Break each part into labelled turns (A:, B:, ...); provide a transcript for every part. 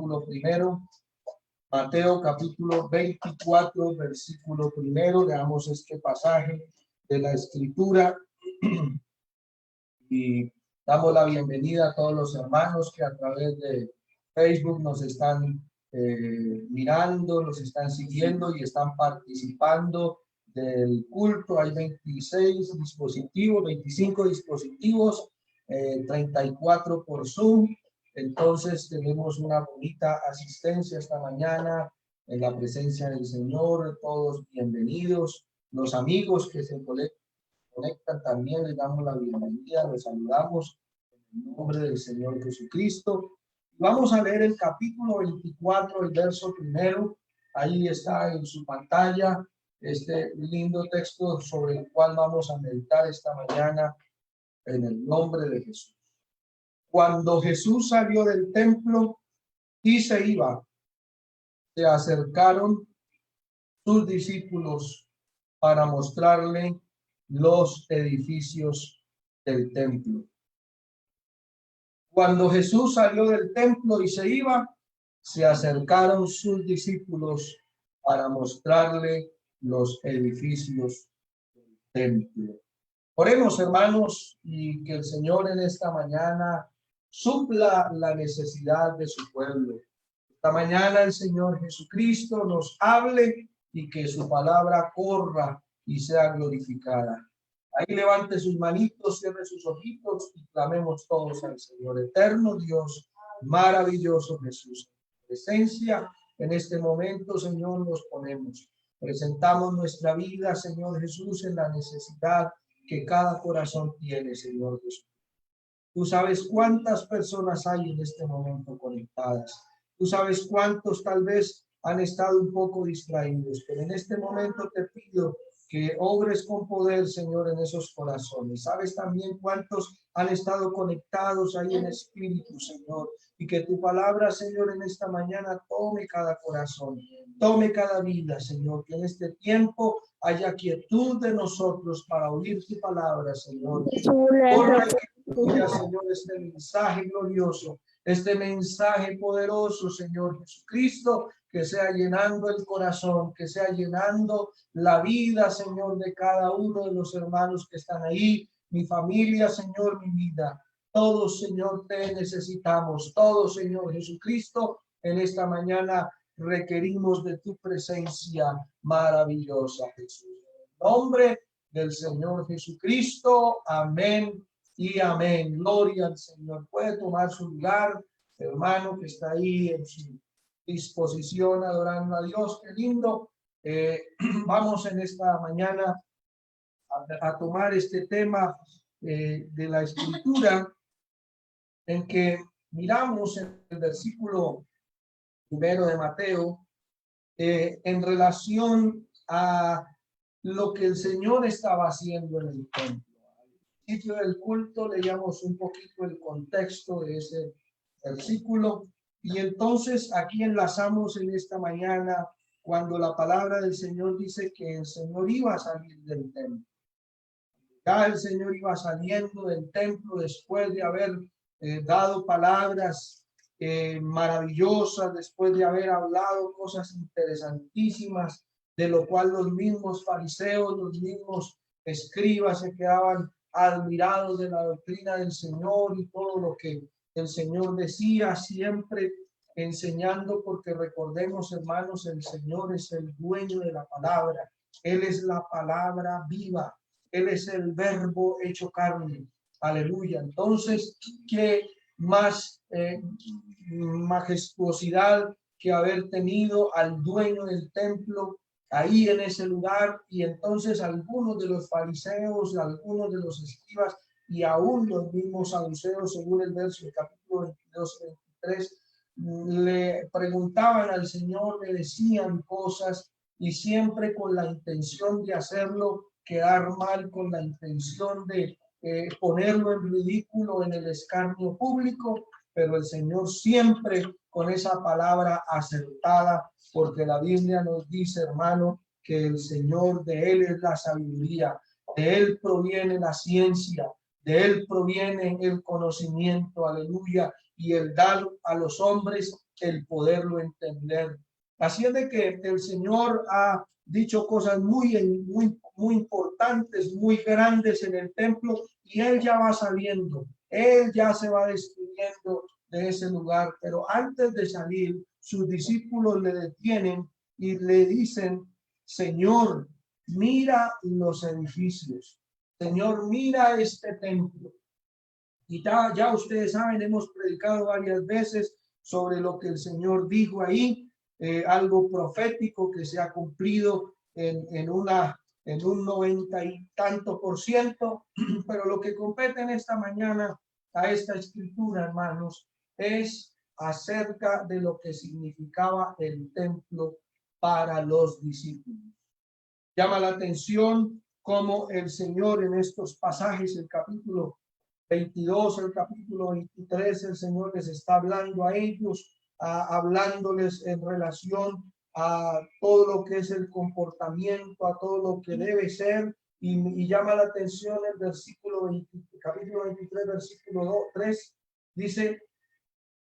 A: versículo primero. Mateo capítulo 24, versículo primero. Leamos este pasaje de la Escritura y damos la bienvenida a todos los hermanos que a través de Facebook nos están mirando, nos están siguiendo y están participando del culto. Hay 26 dispositivos, 25 dispositivos, 34 por Zoom. Entonces tenemos una bonita asistencia esta mañana en la presencia del Señor. Todos bienvenidos. Los amigos que se conectan también les damos la bienvenida, los saludamos en el nombre del Señor Jesucristo. Vamos a leer el capítulo 24, el verso primero. Ahí está en su pantalla este lindo texto sobre el cual vamos a meditar esta mañana en el nombre de Jesús. Cuando Jesús salió del templo y se iba, se acercaron sus discípulos para mostrarle los edificios del templo. Cuando Jesús salió del templo y se iba, se acercaron sus discípulos para mostrarle los edificios del templo. Oremos, hermanos, y que el Señor en esta mañana supla la necesidad de su pueblo. Esta mañana el Señor Jesucristo nos hable y que su palabra corra y sea glorificada. Ahí levante sus manitos, cierre sus ojitos y clamemos todos al Señor. Eterno Dios, maravilloso Jesús. Presencia en este momento, Señor, nos ponemos. Presentamos nuestra vida, Señor Jesús, en la necesidad que cada corazón tiene, Señor Jesús. Tú sabes cuántas personas hay en este momento conectadas. Tú sabes cuántos tal vez han estado un poco distraídos, pero en este momento te pido que obres con poder, Señor, en esos corazones. Sabes también cuántos han estado conectados ahí en espíritu, Señor, y que tu palabra, Señor, en esta mañana tome cada corazón, tome cada vida, Señor, que en este tiempo haya quietud de nosotros para oír tu palabra, Señor. Señor, este mensaje glorioso, este mensaje poderoso, Señor Jesucristo, que sea llenando el corazón, que sea llenando la vida, Señor, de cada uno de los hermanos que están ahí, mi familia, Señor, mi vida. Todos, Señor, te necesitamos. Todos, Señor Jesucristo, en esta mañana requerimos de tu presencia maravillosa, Jesús. En nombre del Señor Jesucristo, amén y amén. Gloria al Señor. Puede tomar su lugar, hermano, que está ahí en su disposición, adorando a Dios. Qué lindo. Vamos en esta mañana a tomar este tema de la Escritura, en que miramos en el versículo primero de Mateo en relación a lo que el Señor estaba haciendo en el templo. Al principio del culto leíamos un poquito el contexto de ese versículo y entonces aquí enlazamos en esta mañana cuando la palabra del Señor dice que el Señor iba a salir del templo. Ya el Señor iba saliendo del templo después de haber dado palabras maravillosas, después de haber hablado cosas interesantísimas, de lo cual los mismos fariseos, los mismos escribas se quedaban admirados de la doctrina del Señor y todo lo que el Señor decía, siempre enseñando, porque recordemos, hermanos, el Señor es el dueño de la palabra. Él es la palabra viva. Él es el verbo hecho carne. Aleluya. Entonces, ¿qué más majestuosidad que haber tenido al dueño del templo ahí en ese lugar? Y entonces algunos de los fariseos, algunos de los escribas y aún los mismos saduceos, según el verso del capítulo 22-23, le preguntaban al Señor, le decían cosas y siempre con la intención de hacerlo quedar mal, con la intención de ponerlo en ridículo, en el escarnio público, pero el Señor siempre con esa palabra acertada, porque la Biblia nos dice, hermano, que el Señor, de Él es la sabiduría, de Él proviene la ciencia, de Él proviene el conocimiento, aleluya, y el dar a los hombres el poderlo entender. Así es de que el Señor ha dicho cosas muy importantes, muy grandes en el templo, y él ya va saliendo, él ya se va despidiendo de ese lugar, pero antes de salir, sus discípulos le detienen y le dicen: Señor, mira los edificios, Señor, mira este templo. Y ya ustedes saben, hemos predicado varias veces sobre lo que el Señor dijo ahí, algo profético que se ha cumplido en un 90 y tanto %, pero lo que compete en esta mañana a esta escritura, hermanos, es acerca de lo que significaba el templo para los discípulos. Llama la atención cómo el Señor en estos pasajes, el capítulo 22, el capítulo 23, el Señor les está hablando a ellos, hablándoles en relación a todo lo que es el comportamiento, a todo lo que debe ser, y llama la atención el versículo 20, capítulo 23, versículo 3, dice: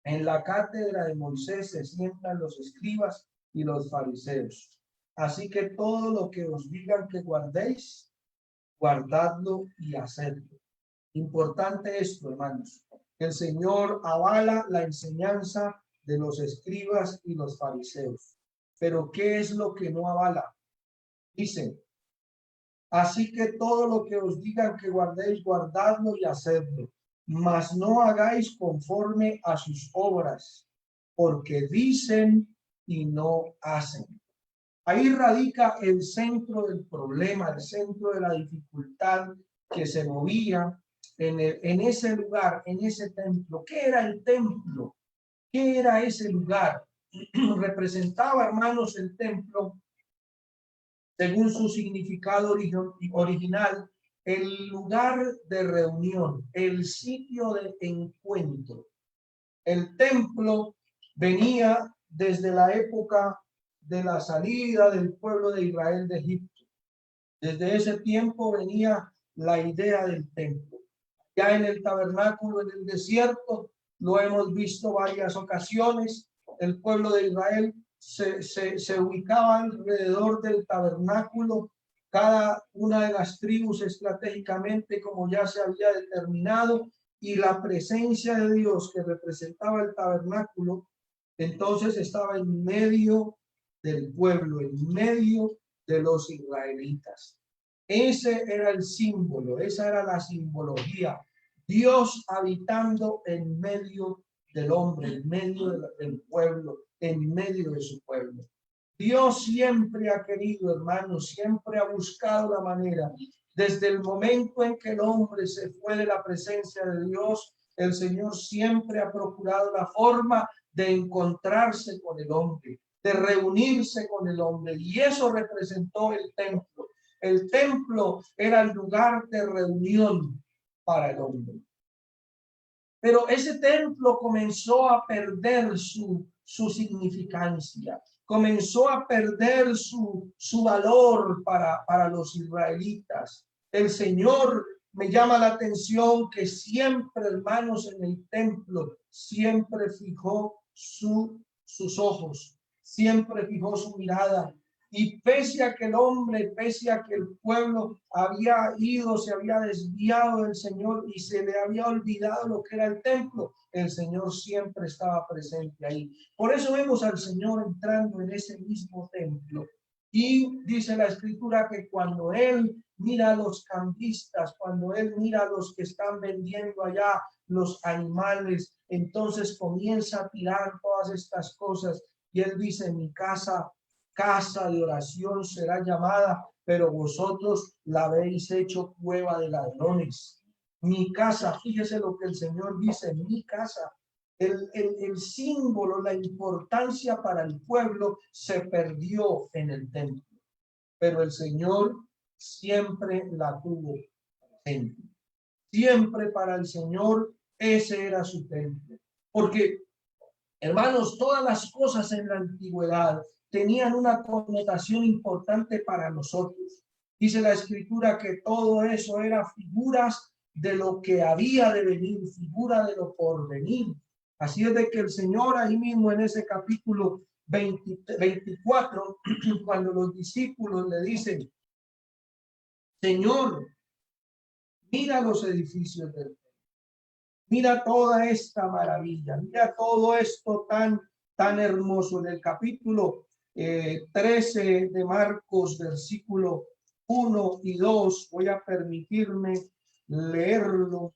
A: en la cátedra de Moisés se sientan los escribas y los fariseos. Así que todo lo que os digan que guardéis, guardadlo y hacedlo. Importante esto, hermanos. El Señor avala la enseñanza de los escribas y los fariseos. Pero ¿qué es lo que no avala? Dice: así que todo lo que os digan que guardéis, guardadlo y hacedlo, mas no hagáis conforme a sus obras, porque dicen y no hacen. Ahí radica el centro del problema, el centro de la dificultad que se movía en ese lugar, en ese templo. ¿Qué era el templo? ¿Qué era ese lugar? Representaba, hermanos, el templo, según su significado original, el lugar de reunión, el sitio de encuentro. El templo venía desde la época de la salida del pueblo de Israel de Egipto. Desde ese tiempo venía la idea del templo. Ya en el tabernáculo en el desierto lo hemos visto varias ocasiones. El pueblo de Israel se ubicaba alrededor del tabernáculo, cada una de las tribus estratégicamente, como ya se había determinado, y la presencia de Dios que representaba el tabernáculo, entonces estaba en medio del pueblo, en medio de los israelitas. Ese era el símbolo, esa era la simbología. Dios habitando en medio del hombre, en medio del pueblo, en medio de su pueblo. Dios siempre ha querido, hermanos, siempre ha buscado la manera. Desde el momento en que el hombre se fue de la presencia de Dios, el Señor siempre ha procurado la forma de encontrarse con el hombre, de reunirse con el hombre, y eso representó el templo. El templo era el lugar de reunión para el hombre. Pero ese templo comenzó a perder su significancia, comenzó a perder su valor para los israelitas. El Señor me llama la atención que siempre, hermanos, en el templo, siempre fijó sus ojos, siempre fijó su mirada. Y pese a que el hombre, pese a que el pueblo había ido, se había desviado del Señor y se le había olvidado lo que era el templo, el Señor siempre estaba presente ahí. Por eso vemos al Señor entrando en ese mismo templo. Y dice la Escritura que cuando Él mira a los cambistas, cuando Él mira a los que están vendiendo allá los animales, entonces comienza a tirar todas estas cosas. Y Él dice: mi casa de oración será llamada, pero vosotros la habéis hecho cueva de ladrones. Mi casa, fíjese lo que el Señor dice: mi casa. El símbolo, la importancia para el pueblo se perdió en el templo, pero el Señor siempre la tuvo presente. Siempre para el Señor ese era su templo, porque, hermanos, todas las cosas en la antigüedad tenían una connotación importante para nosotros. Dice la Escritura que todo eso era figuras de lo que había de venir, figura de lo por venir. Así es de que el Señor ahí mismo en ese capítulo 24, cuando los discípulos le dicen, Señor, mira los edificios del templo, mira toda esta maravilla, mira todo esto tan hermoso. En el capítulo 13 de Marcos, versículo 1 y 2, voy a permitirme leerlo.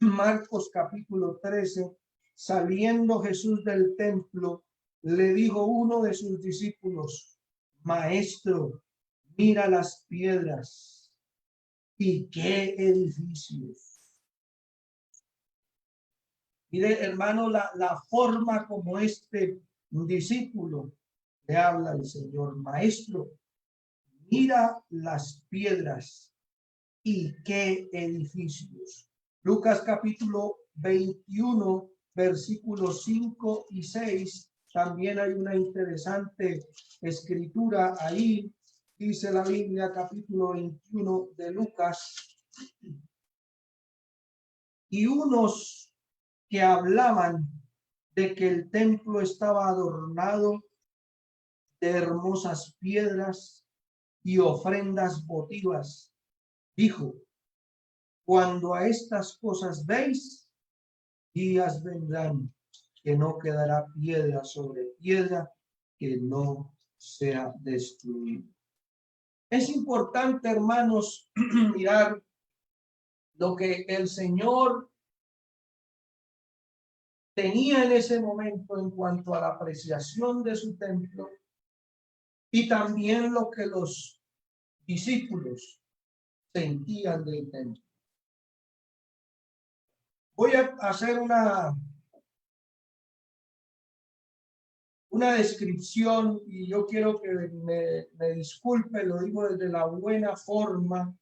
A: Marcos capítulo 13, saliendo Jesús del templo, le dijo uno de sus discípulos, Maestro, mira las piedras y qué edificios. Mire, hermano, la forma como este discípulo le habla al Señor, Maestro, mira las piedras y qué edificios. Lucas capítulo 21, versículos 5 y 6. También hay una interesante escritura ahí. Dice la Biblia, capítulo 21 de Lucas. Y unos que hablaban de que el templo estaba adornado de hermosas piedras y ofrendas votivas, dijo, cuando a estas cosas veis, días vendrán que no quedará piedra sobre piedra que no sea destruida. Es importante, hermanos, mirar lo que el Señor tenía en ese momento en cuanto a la apreciación de su templo y también lo que los discípulos sentían del templo. Voy a hacer una descripción y yo quiero que me disculpe, lo digo desde la buena forma.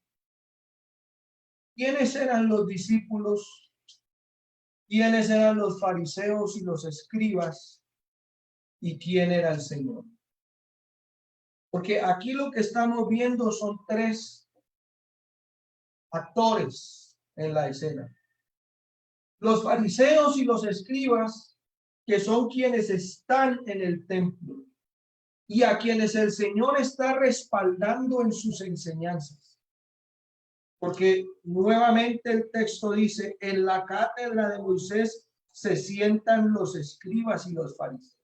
A: ¿Quiénes eran los discípulos? ¿Quiénes eran los fariseos y los escribas? ¿Y quién era el Señor? Porque aquí lo que estamos viendo son tres actores en la escena. Los fariseos y los escribas, que son quienes están en el templo y a quienes el Señor está respaldando en sus enseñanzas. Porque nuevamente el texto dice, en la cátedra de Moisés se sientan los escribas y los fariseos.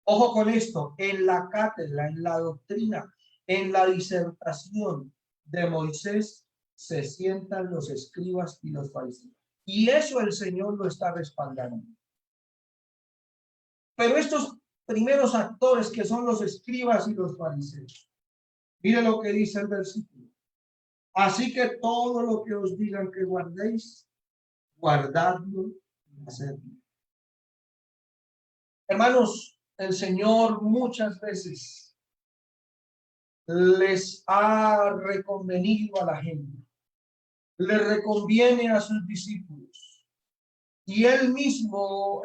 A: Ojo con esto, en la cátedra, en la doctrina, en la disertación de Moisés se sientan los escribas y los fariseos. Y eso el Señor lo está respaldando. Pero estos primeros actores que son los escribas y los fariseos, mire lo que dice el versículo. Así que todo lo que os digan que guardéis, guardadlo y hacedlo. Hermanos, el Señor muchas veces les ha reconvenido a la gente, le reconviene a sus discípulos. Y él mismo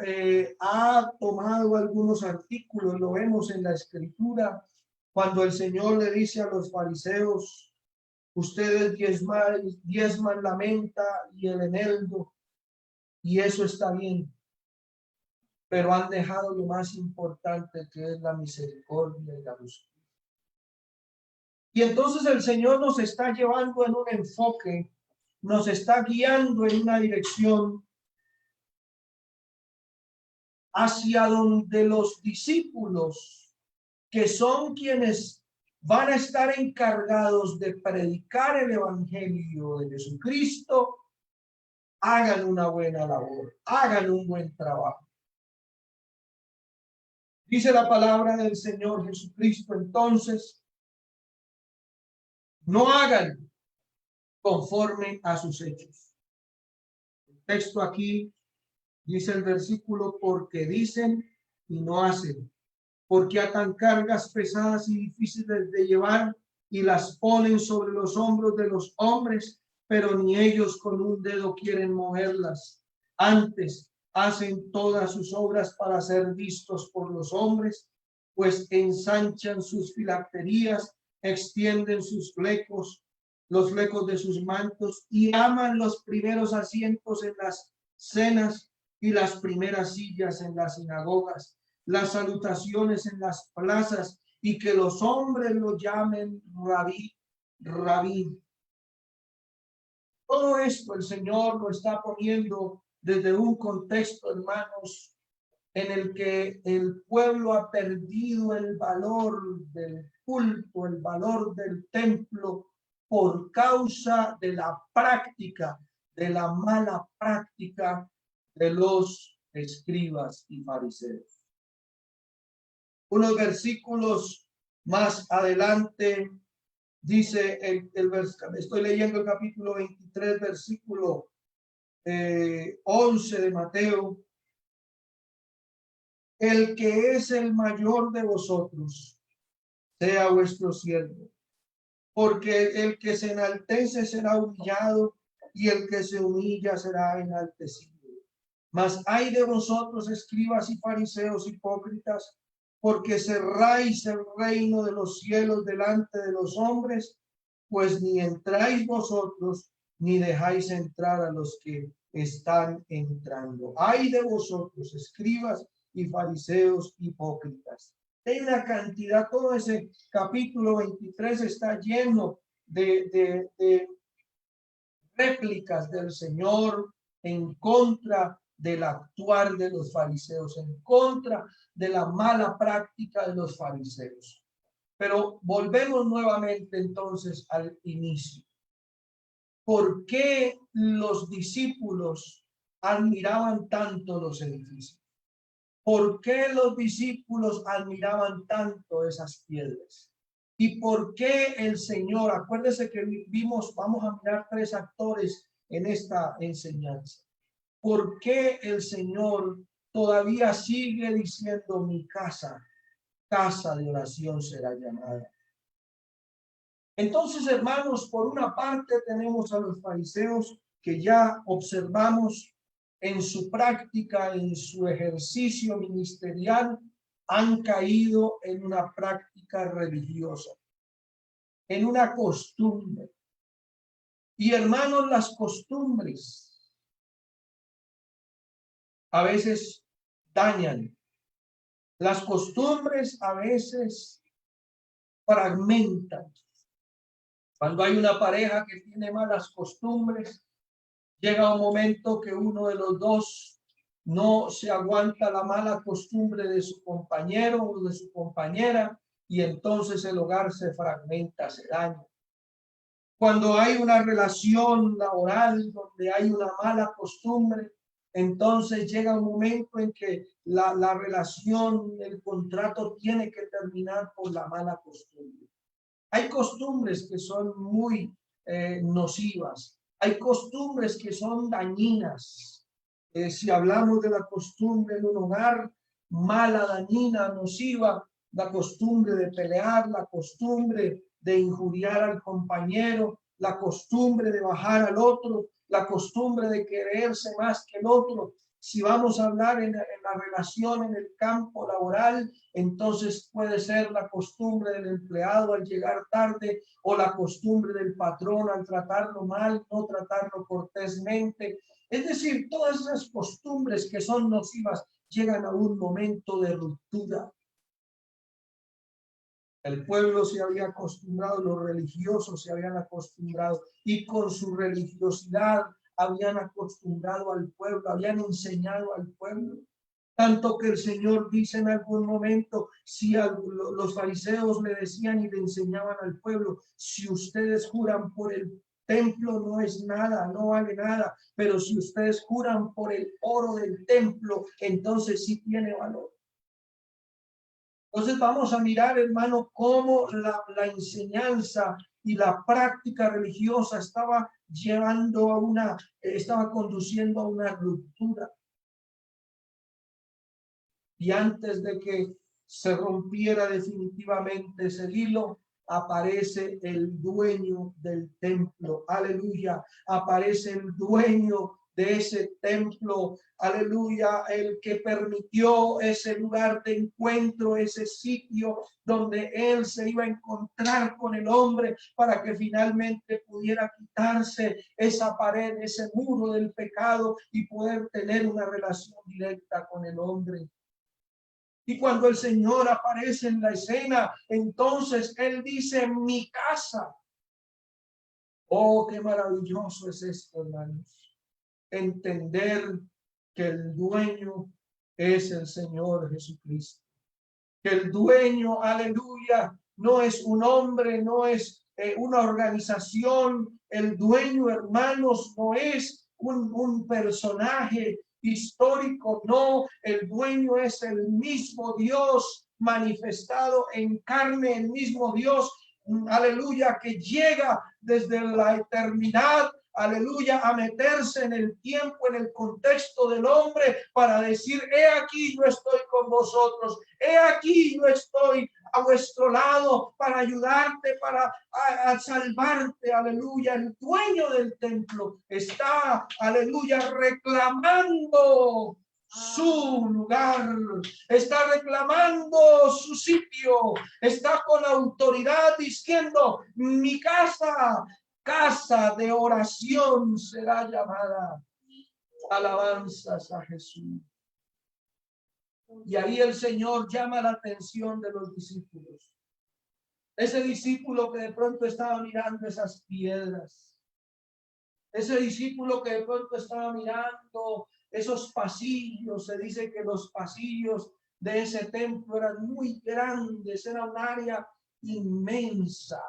A: ha tomado algunos artículos, lo vemos en la escritura, cuando el Señor le dice a los fariseos, ustedes diezman la menta y el eneldo, y eso está bien, pero han dejado lo más importante, que es la misericordia y la justicia. Y entonces el Señor nos está llevando en un enfoque, nos está guiando en una dirección hacia donde los discípulos, que son quienes van a estar encargados de predicar el evangelio de Jesucristo, hagan una buena labor, hagan un buen trabajo. Dice la palabra del Señor Jesucristo, entonces, no hagan conforme a sus hechos. El texto aquí dice el versículo, porque dicen y no hacen, porque atan cargas pesadas y difíciles de llevar y las ponen sobre los hombros de los hombres, pero ni ellos con un dedo quieren moverlas. Antes hacen todas sus obras para ser vistos por los hombres, pues ensanchan sus filacterías, extienden sus flecos, los flecos de sus mantos, y aman los primeros asientos en las cenas y las primeras sillas en las sinagogas, las salutaciones en las plazas, y que los hombres lo llamen rabí, rabí. Todo esto el Señor lo está poniendo desde un contexto, hermanos, en el que el pueblo ha perdido el valor del culto, el valor del templo, por causa de la práctica, de la mala práctica de los escribas y fariseos. Unos versículos más adelante dice estoy leyendo el capítulo 23, versículo 11 de Mateo. El que es el mayor de vosotros sea vuestro siervo, porque el que se enaltece será humillado, y el que se humilla será enaltecido. Mas hay de vosotros, escribas y fariseos hipócritas, porque cerráis el reino de los cielos delante de los hombres, pues ni entráis vosotros, ni dejáis entrar a los que están entrando. Hay de vosotros, escribas y fariseos hipócritas. Hay una cantidad, todo ese capítulo 23 está lleno de réplicas del Señor en contra del actuar de los fariseos, en contra de la mala práctica de los fariseos. Pero volvemos nuevamente entonces al inicio. ¿Por qué los discípulos admiraban tanto los edificios? ¿Por qué los discípulos admiraban tanto esas piedras? ¿Y por qué el Señor? Acuérdese que vimos, vamos a mirar 3 actores en esta enseñanza. ¿Por qué el Señor todavía sigue diciendo mi casa, casa de oración será llamada? Entonces, hermanos, por una parte tenemos a los fariseos que ya observamos en su práctica, en su ejercicio ministerial, han caído en una práctica religiosa, en una costumbre. Y hermanos, las costumbres a veces dañan. Las costumbres a veces fragmentan. Cuando hay una pareja que tiene malas costumbres, llega un momento que uno de los dos no se aguanta la mala costumbre de su compañero o de su compañera, y entonces el hogar se fragmenta, se daña. Cuando hay una relación laboral donde hay una mala costumbre, entonces llega un momento en que la relación, el contrato tiene que terminar por la mala costumbre. Hay costumbres que son muy nocivas. Hay costumbres que son dañinas. Si hablamos de la costumbre en un hogar, mala, dañina, nociva, la costumbre de pelear, la costumbre de injuriar al compañero, la costumbre de bajar al otro, la costumbre de quererse más que el otro. Si vamos a hablar en la relación en el campo laboral, entonces puede ser la costumbre del empleado al llegar tarde, o la costumbre del patrón al tratarlo mal, no tratarlo cortésmente. Es decir, todas esas costumbres que son nocivas llegan a un momento de ruptura. El pueblo se había acostumbrado, los religiosos se habían acostumbrado, y con su religiosidad habían acostumbrado al pueblo, habían enseñado al pueblo. Tanto que el Señor dice en algún momento, si los fariseos le decían y le enseñaban al pueblo, si ustedes juran por el templo no es nada, no vale nada, pero si ustedes juran por el oro del templo, entonces sí tiene valor. Entonces vamos a mirar, hermano, cómo la enseñanza y la práctica religiosa estaba conduciendo a una ruptura. Y antes de que se rompiera definitivamente ese hilo, aparece el dueño del templo. Aleluya. Aparece el dueño de ese templo, aleluya, el que permitió ese lugar de encuentro, ese sitio donde él se iba a encontrar con el hombre para que finalmente pudiera quitarse esa pared, ese muro del pecado y poder tener una relación directa con el hombre. Y cuando el Señor aparece en la escena, entonces Él dice, mi casa. Oh, qué maravilloso es esto, hermanos. Entender que el dueño es el Señor Jesucristo. Que el dueño, aleluya, no es un hombre, no es una organización. El dueño, hermanos, no es un personaje histórico, no, el dueño es el mismo Dios manifestado en carne, el mismo Dios, aleluya, que llega desde la eternidad, aleluya, a meterse en el tiempo, en el contexto del hombre para decir, he aquí yo estoy con vosotros, he aquí yo estoy a vuestro lado para ayudarte, para a salvarte, aleluya. El dueño del templo está, aleluya, reclamando su lugar, está reclamando su sitio, está con autoridad diciendo, mi casa, casa de oración será llamada. Alabanzas a Jesús. Y ahí el Señor llama la atención de los discípulos. Ese discípulo que de pronto estaba mirando esas piedras. Ese discípulo que de pronto estaba mirando esos pasillos. Se dice que los pasillos de ese templo eran muy grandes. Era un área inmensa.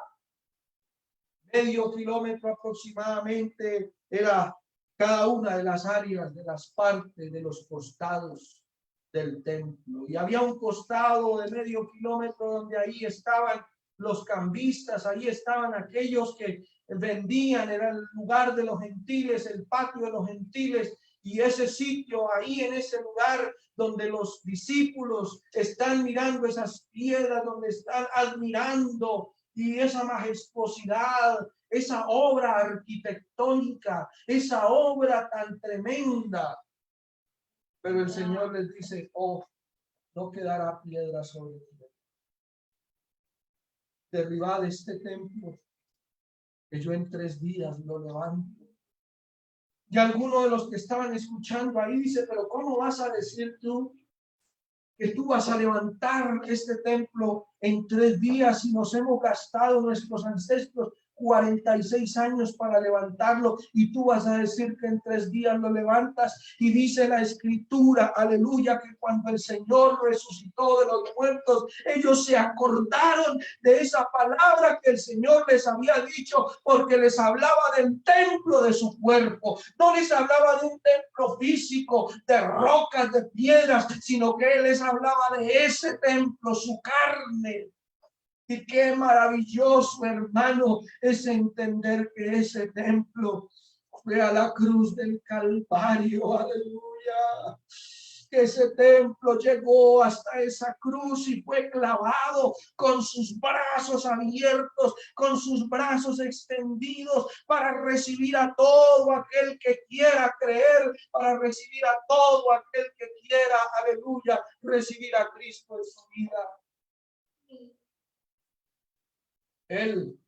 A: Medio kilómetro aproximadamente era cada una de las áreas, de las partes, de los costados del templo. Y había un costado de medio kilómetro donde ahí estaban los cambistas, ahí estaban aquellos que vendían, era el lugar de los gentiles, el patio de los gentiles, y ese sitio, ahí en ese lugar donde los discípulos están mirando esas piedras, donde están admirando y esa majestuosidad, esa obra arquitectónica, esa obra tan tremenda. Pero el Señor les dice, oh, no quedará piedra sobre ti. Derribad este templo, que yo en 3 días lo levanto. Y algunos de los que estaban escuchando ahí dice, pero ¿cómo vas a decir tú que tú vas a levantar este templo en 3 días y nos hemos gastado nuestros ancestros 46 años para levantarlo y tú vas a decir que en 3 días lo levantas? Y dice la escritura, aleluya, que cuando el Señor resucitó de los muertos, ellos se acordaron de esa palabra que el Señor les había dicho, porque les hablaba del templo de su cuerpo, no les hablaba de un templo físico, de rocas, de piedras, sino que Él les hablaba de ese templo, su carne. Y qué maravilloso, hermano, es entender que ese templo fue a la cruz del Calvario. Aleluya. Que ese templo llegó hasta esa cruz y fue clavado con sus brazos abiertos, con sus brazos extendidos para recibir a todo aquel que quiera creer, para recibir a todo aquel que quiera, aleluya, recibir a Cristo en su vida. Él,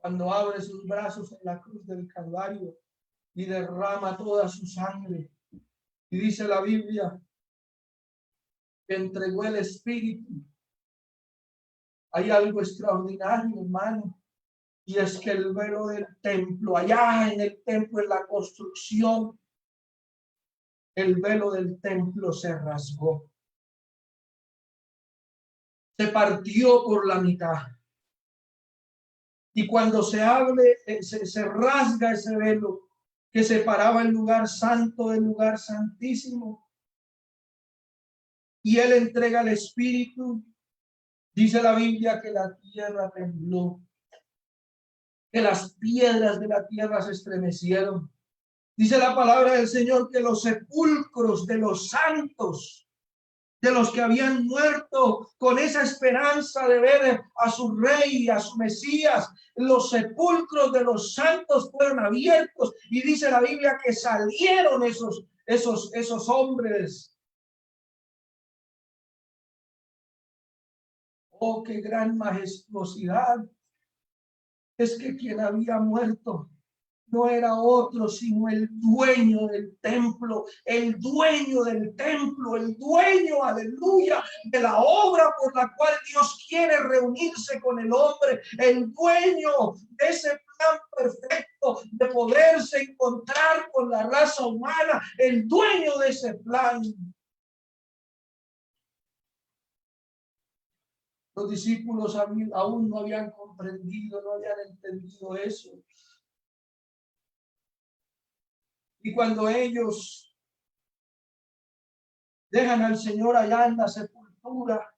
A: cuando abre sus brazos en la cruz del Calvario y derrama toda su sangre, y dice la Biblia que entregó el Espíritu, hay algo extraordinario, hermano, y es que el velo del templo, allá en el templo, en la construcción, el velo del templo se rasgó, se partió por la mitad. Y cuando se abre, se rasga ese velo que separaba el lugar santo del lugar santísimo, y Él entrega el Espíritu. Dice la Biblia que la tierra tembló, que las piedras de la tierra se estremecieron. Dice la palabra del Señor que los sepulcros de los santos de los que habían muerto con esa esperanza de ver a su rey, a su Mesías. Los sepulcros de los santos fueron abiertos y dice la Biblia que salieron esos hombres. Oh, qué gran majestuosidad. Es que quien había muerto no era otro sino el dueño del templo, el dueño del templo, el dueño, aleluya, de la obra por la cual Dios quiere reunirse con el hombre, el dueño de ese plan perfecto de poderse encontrar con la raza humana, el dueño de ese plan. Los discípulos aún no habían comprendido, no habían entendido eso. Y cuando ellos dejan al Señor allá en la sepultura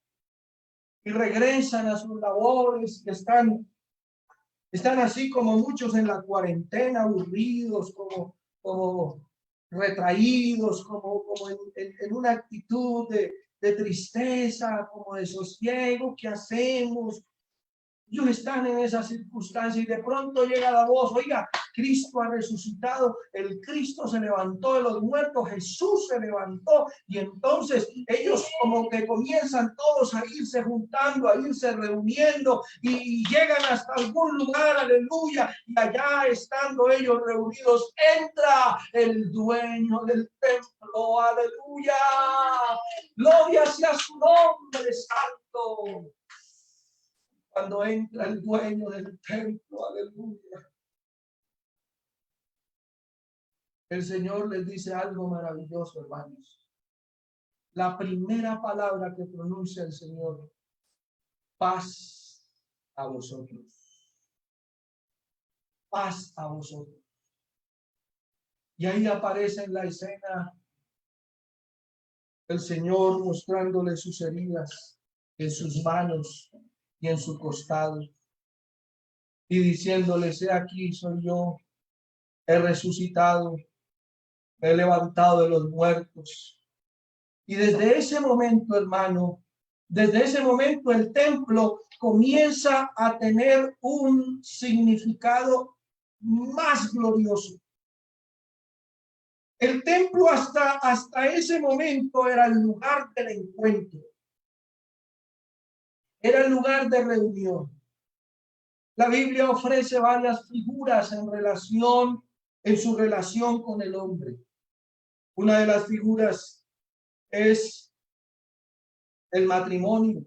A: y regresan a sus labores, que están así como muchos en la cuarentena, aburridos, como retraídos, como en una actitud de tristeza, como de sosiego. ¿Qué hacemos? Ellos están en esa circunstancia y de pronto llega la voz: oiga, Cristo ha resucitado, el Cristo se levantó de los muertos, Jesús se levantó. Y entonces ellos como que comienzan todos a irse juntando, a irse reuniendo y llegan hasta algún lugar, aleluya, y allá estando ellos reunidos, entra el dueño del templo, aleluya, gloria sea su nombre santo. Cuando entra el dueño del templo, aleluya, el Señor les dice algo maravilloso, hermanos. La primera palabra que pronuncia el Señor: paz a vosotros. Paz a vosotros. Y ahí aparece en la escena el Señor mostrándole sus heridas en sus manos y en su costado, y diciéndole: he aquí, soy yo, he resucitado, he levantado de los muertos. Y desde ese momento, hermano, desde ese momento el templo comienza a tener un significado más glorioso. El templo hasta ese momento era el lugar del encuentro, era el lugar de reunión. La Biblia ofrece varias figuras en su relación con el hombre. Una de las figuras es el matrimonio.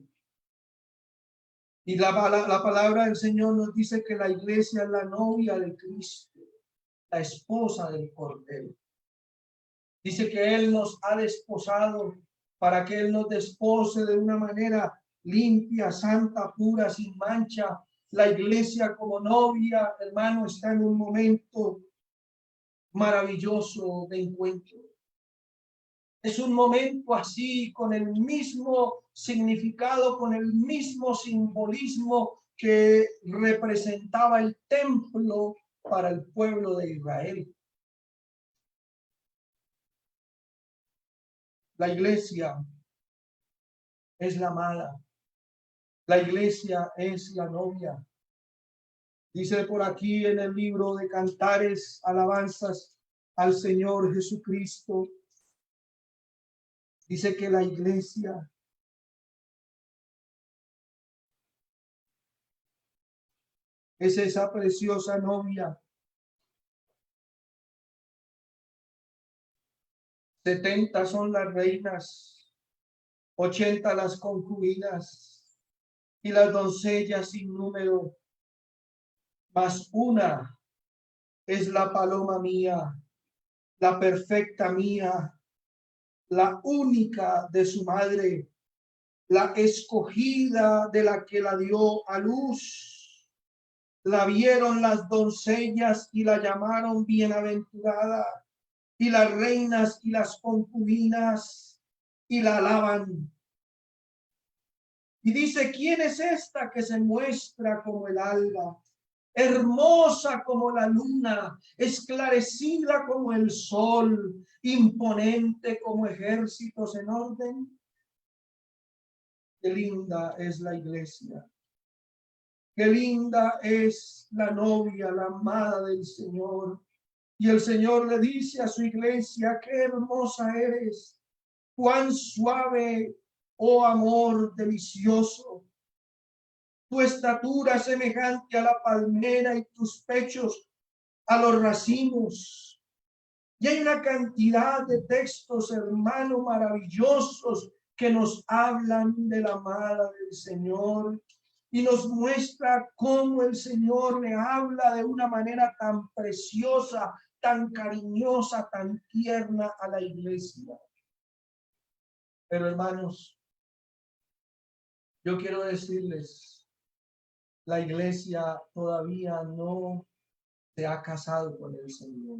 A: Y la palabra del Señor nos dice que la iglesia es la novia de Cristo, la esposa del Cordero. Dice que Él nos ha desposado para que Él nos despose de una manera limpia, santa, pura, sin mancha. La iglesia como novia, hermano, está en un momento maravilloso de encuentro. Es un momento así, con el mismo significado, con el mismo simbolismo que representaba el templo para el pueblo de Israel. La iglesia es la amada. La iglesia es la novia. Dice por aquí en el libro de Cantares, alabanzas al Señor Jesucristo. Dice que la iglesia es esa preciosa novia. 70 son las reinas, 80 las concubinas y las doncellas sin número. Mas una es la paloma mía, la perfecta mía, la única de su madre, la escogida de la que la dio a luz. La vieron las doncellas y la llamaron bienaventurada, y las reinas y las concubinas y la alaban. Y dice: ¿quién es esta que se muestra como el alba, hermosa como la luna, esclarecida como el sol, imponente como ejércitos en orden? Qué linda es la iglesia. Qué linda es la novia, la amada del Señor. Y el Señor le dice a su iglesia, qué hermosa eres, cuán suave, oh amor delicioso. Tu estatura semejante a la palmera y tus pechos a los racimos. Y hay una cantidad de textos, hermanos, maravillosos que nos hablan de la amada del Señor y nos muestra cómo el Señor le habla de una manera tan preciosa, tan cariñosa, tan tierna a la iglesia. Pero hermanos, yo quiero decirles, la iglesia todavía no se ha casado con el Señor.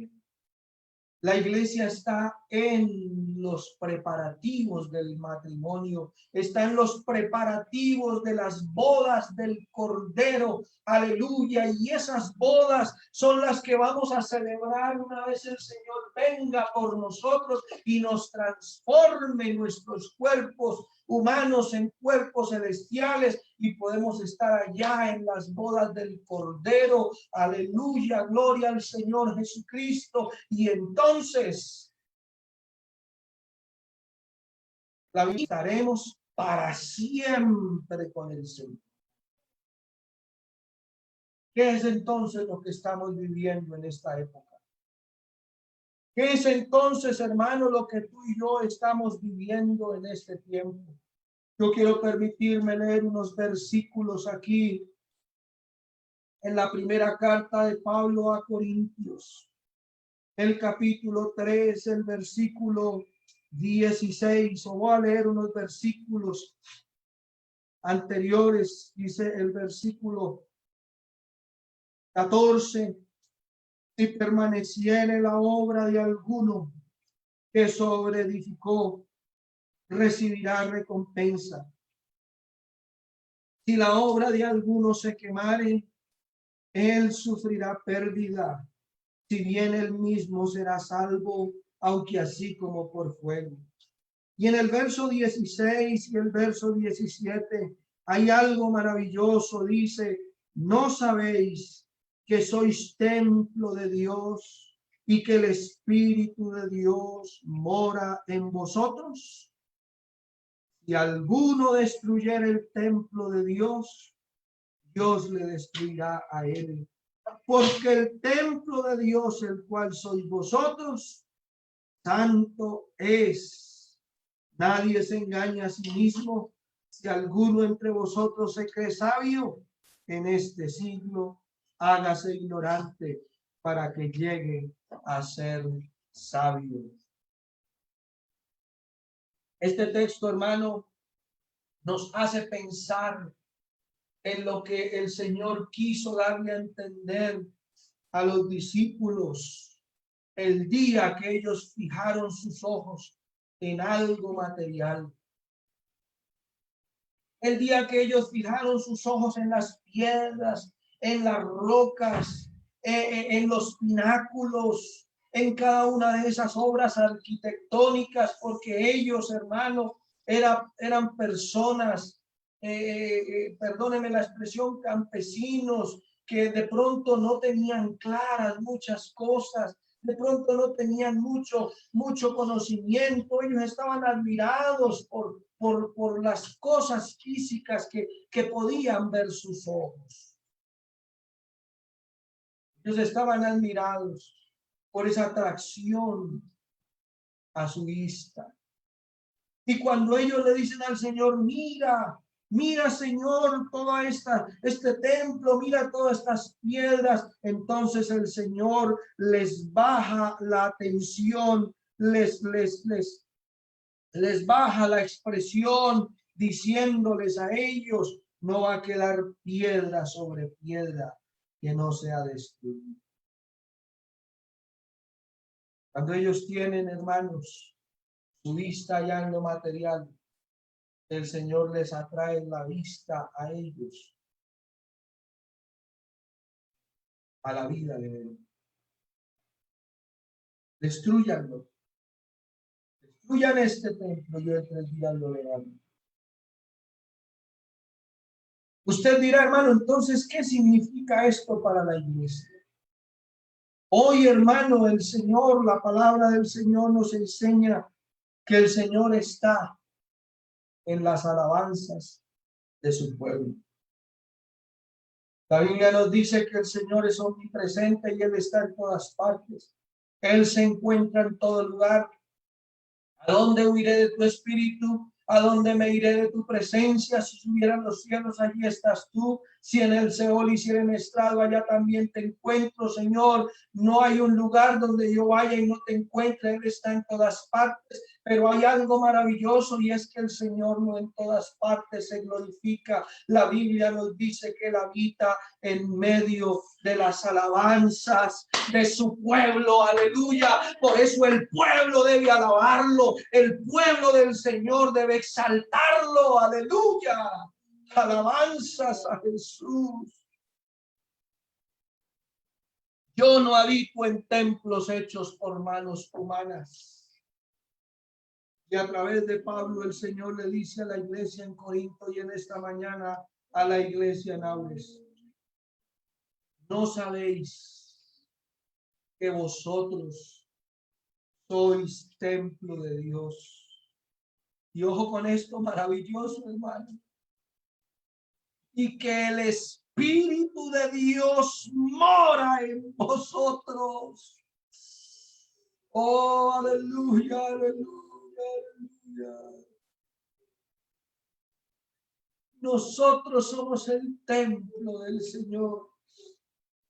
A: La iglesia está en los preparativos del matrimonio, está en los preparativos de las bodas del Cordero. Aleluya. Y esas bodas son las que vamos a celebrar una vez el Señor venga por nosotros y nos transforme nuestros cuerpos humanos en cuerpos celestiales y podemos estar allá en las bodas del Cordero. Aleluya, gloria al Señor Jesucristo. Y entonces la visitaremos para siempre con el Señor. ¿Qué es entonces lo que estamos viviendo en esta época? ¿Qué es entonces, hermano, lo que tú y yo estamos viviendo en este tiempo? Yo quiero permitirme leer unos versículos aquí en la primera carta de Pablo a Corintios, el capítulo 3, el versículo 16. O voy a leer unos versículos anteriores. Dice el versículo 14: si permaneciere la obra de alguno que sobreedificó, recibirá recompensa. Si la obra de alguno se quemare, él sufrirá pérdida, si bien él mismo será salvo, aunque así como por fuego. Y en el verso 16 y el verso 17 hay algo maravilloso. Dice, ¿no sabéis que sois templo de Dios y que el Espíritu de Dios mora en vosotros? Si alguno destruyera el templo de Dios, Dios le destruirá a él. Porque el templo de Dios, el cual sois vosotros, santo es. Nadie se engaña a sí mismo. Si alguno entre vosotros se cree sabio en este siglo, hágase ignorante para que llegue a ser sabio. Este texto, hermano, nos hace pensar en lo que el Señor quiso darle a entender a los discípulos el día que ellos fijaron sus ojos en algo material. El día que ellos fijaron sus ojos en las piedras, en las rocas, en los pináculos, en cada una de esas obras arquitectónicas, porque ellos, hermano, eran personas, perdónenme la expresión, campesinos, que de pronto no tenían claras muchas cosas, de pronto no tenían mucho conocimiento. Ellos estaban admirados por las cosas físicas que podían ver sus ojos. Ellos estaban admirados por esa atracción a su vista. Y cuando ellos le dicen al Señor, mira, Señor, toda este templo, mira todas estas piedras, entonces el Señor les baja la atención, les baja la expresión, diciéndoles a ellos, no va a quedar piedra sobre piedra que no sea destruida. Cuando ellos tienen, hermanos, su vista ya en lo material, el Señor les atrae la vista a ellos a la vida de Él. Destruyanlo. Destruyan este templo y en 3 días lo verán. Usted dirá, hermano, entonces, ¿qué significa esto para la iglesia? Hoy, hermano, el Señor, la palabra del Señor nos enseña que el Señor está en las alabanzas de su pueblo. La Biblia nos dice que el Señor es omnipresente y Él está en todas partes. Él se encuentra en todo lugar. ¿A dónde huiré de tu espíritu? ¿A dónde me iré de tu presencia? Si subieran los cielos, allí estás tú. Si en el Seol hicieren estrado, allá también te encuentro, Señor. No hay un lugar donde yo vaya y no te encuentre. Él está en todas partes. Pero hay algo maravilloso y es que el Señor no en todas partes se glorifica. La Biblia nos dice que Él habita en medio de las alabanzas de su pueblo. Aleluya. Por eso el pueblo debe alabarlo. El pueblo del Señor debe exaltarlo. Aleluya. Alabanzas a Jesús. Yo no habito en templos hechos por manos humanas. Y a través de Pablo el Señor le dice a la iglesia en Corinto y en esta mañana a la iglesia en Aules: ¿no sabéis que vosotros sois templo de Dios? Y ojo con esto maravilloso, hermano. Y que el Espíritu de Dios mora en vosotros. Oh, aleluya, aleluya, aleluya. Nosotros somos el templo del Señor.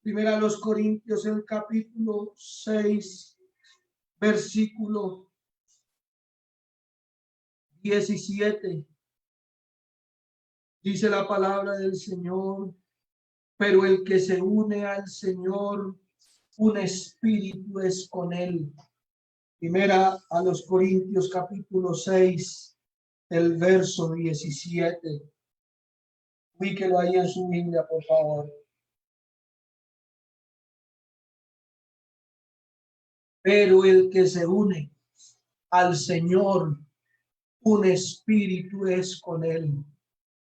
A: Primera a los Corintios, el capítulo 6, versículo 17. Dice la palabra del Señor: pero el que se une al Señor, un espíritu es con él. Primera a los Corintios, capítulo 6, el verso 17. Ubíquelo ahí en su Biblia, por favor. Pero el que se une al Señor, un espíritu es con él.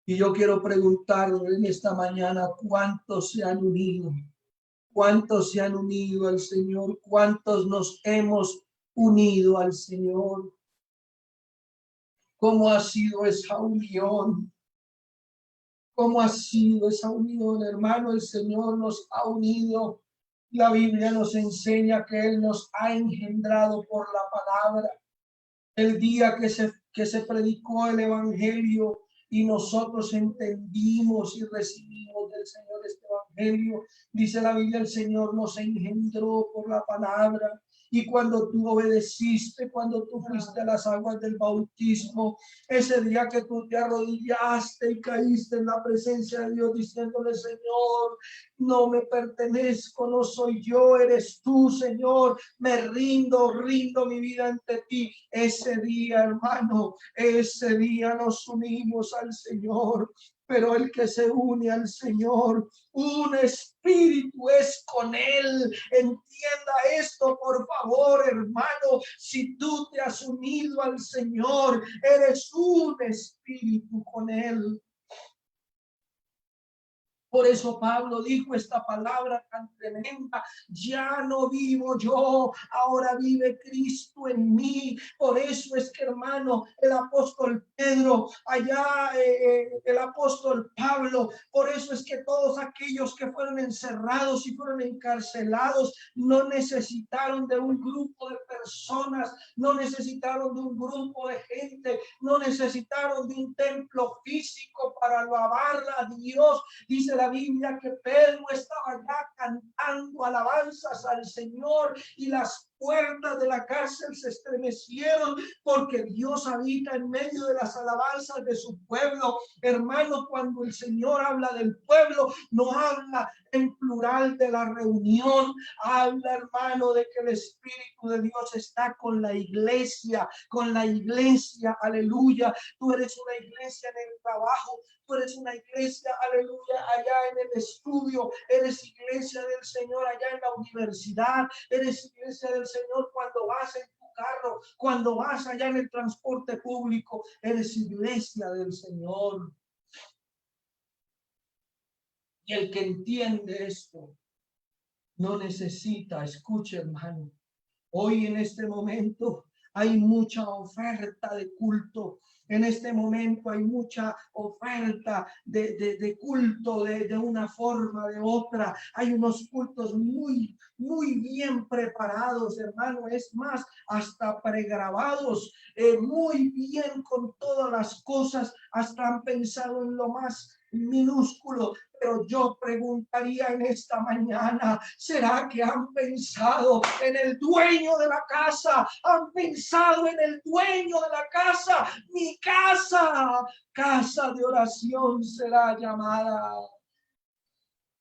A: Y yo quiero preguntarle en esta mañana: ¿cuántos se han unido? ¿Cuántos se han unido al Señor? ¿Cuántos nos hemos unido al Señor? ¿Cómo ha sido esa unión? ¿Cómo ha sido esa unión, hermano? El Señor nos ha unido. La Biblia nos enseña que Él nos ha engendrado por la palabra. El día que se predicó el Evangelio y nosotros entendimos y recibimos del Señor este Evangelio, dice la Biblia, el Señor nos engendró por la palabra. Y cuando tú obedeciste, cuando tú fuiste a las aguas del bautismo, ese día que tú te arrodillaste y caíste en la presencia de Dios diciéndole: Señor, no me pertenezco, no soy yo, eres tú, Señor, me rindo mi vida ante ti. Ese día, hermano, ese día nos unimos al Señor. Pero el que se une al Señor, un espíritu es con él. Entienda esto, por favor, hermano. Si tú te has unido al Señor, eres un espíritu con él. Por eso Pablo dijo esta palabra tan tremenda: ya no vivo yo, ahora vive Cristo en mí. Por eso es que, hermano, el apóstol Pedro, allá el apóstol Pablo, por eso es que todos aquellos que fueron encerrados y fueron encarcelados no necesitaron de un grupo de personas, no necesitaron de un grupo de gente, no necesitaron de un templo físico para alabar a Dios. Dice la Biblia que Pedro estaba ya cantando alabanzas al Señor y las puertas de la cárcel se estremecieron, porque Dios habita en medio de las alabanzas de su pueblo. Hermano, cuando el Señor habla del pueblo, no habla en plural de la reunión, habla, hermano, de que el Espíritu de Dios está con la iglesia, aleluya. Tú eres una iglesia en el trabajo, tú eres una iglesia, aleluya, allá en el estudio, eres iglesia del Señor allá en la universidad, eres iglesia del Señor cuando vas en tu carro, cuando vas allá en el transporte público, eres iglesia del Señor. Y el que entiende esto no necesita, escuche hermano, hoy en este momento hay mucha oferta de culto. En este momento hay mucha oferta de culto de una forma, de otra. Hay unos cultos muy bien preparados, hermano. Es más, hasta pregrabados, muy bien con todas las cosas. Hasta han pensado en lo más minúsculo. Pero yo preguntaría en esta mañana, ¿será que han pensado en el dueño de la casa? ¿Han pensado en el dueño de la casa? Mi casa, casa de oración será llamada.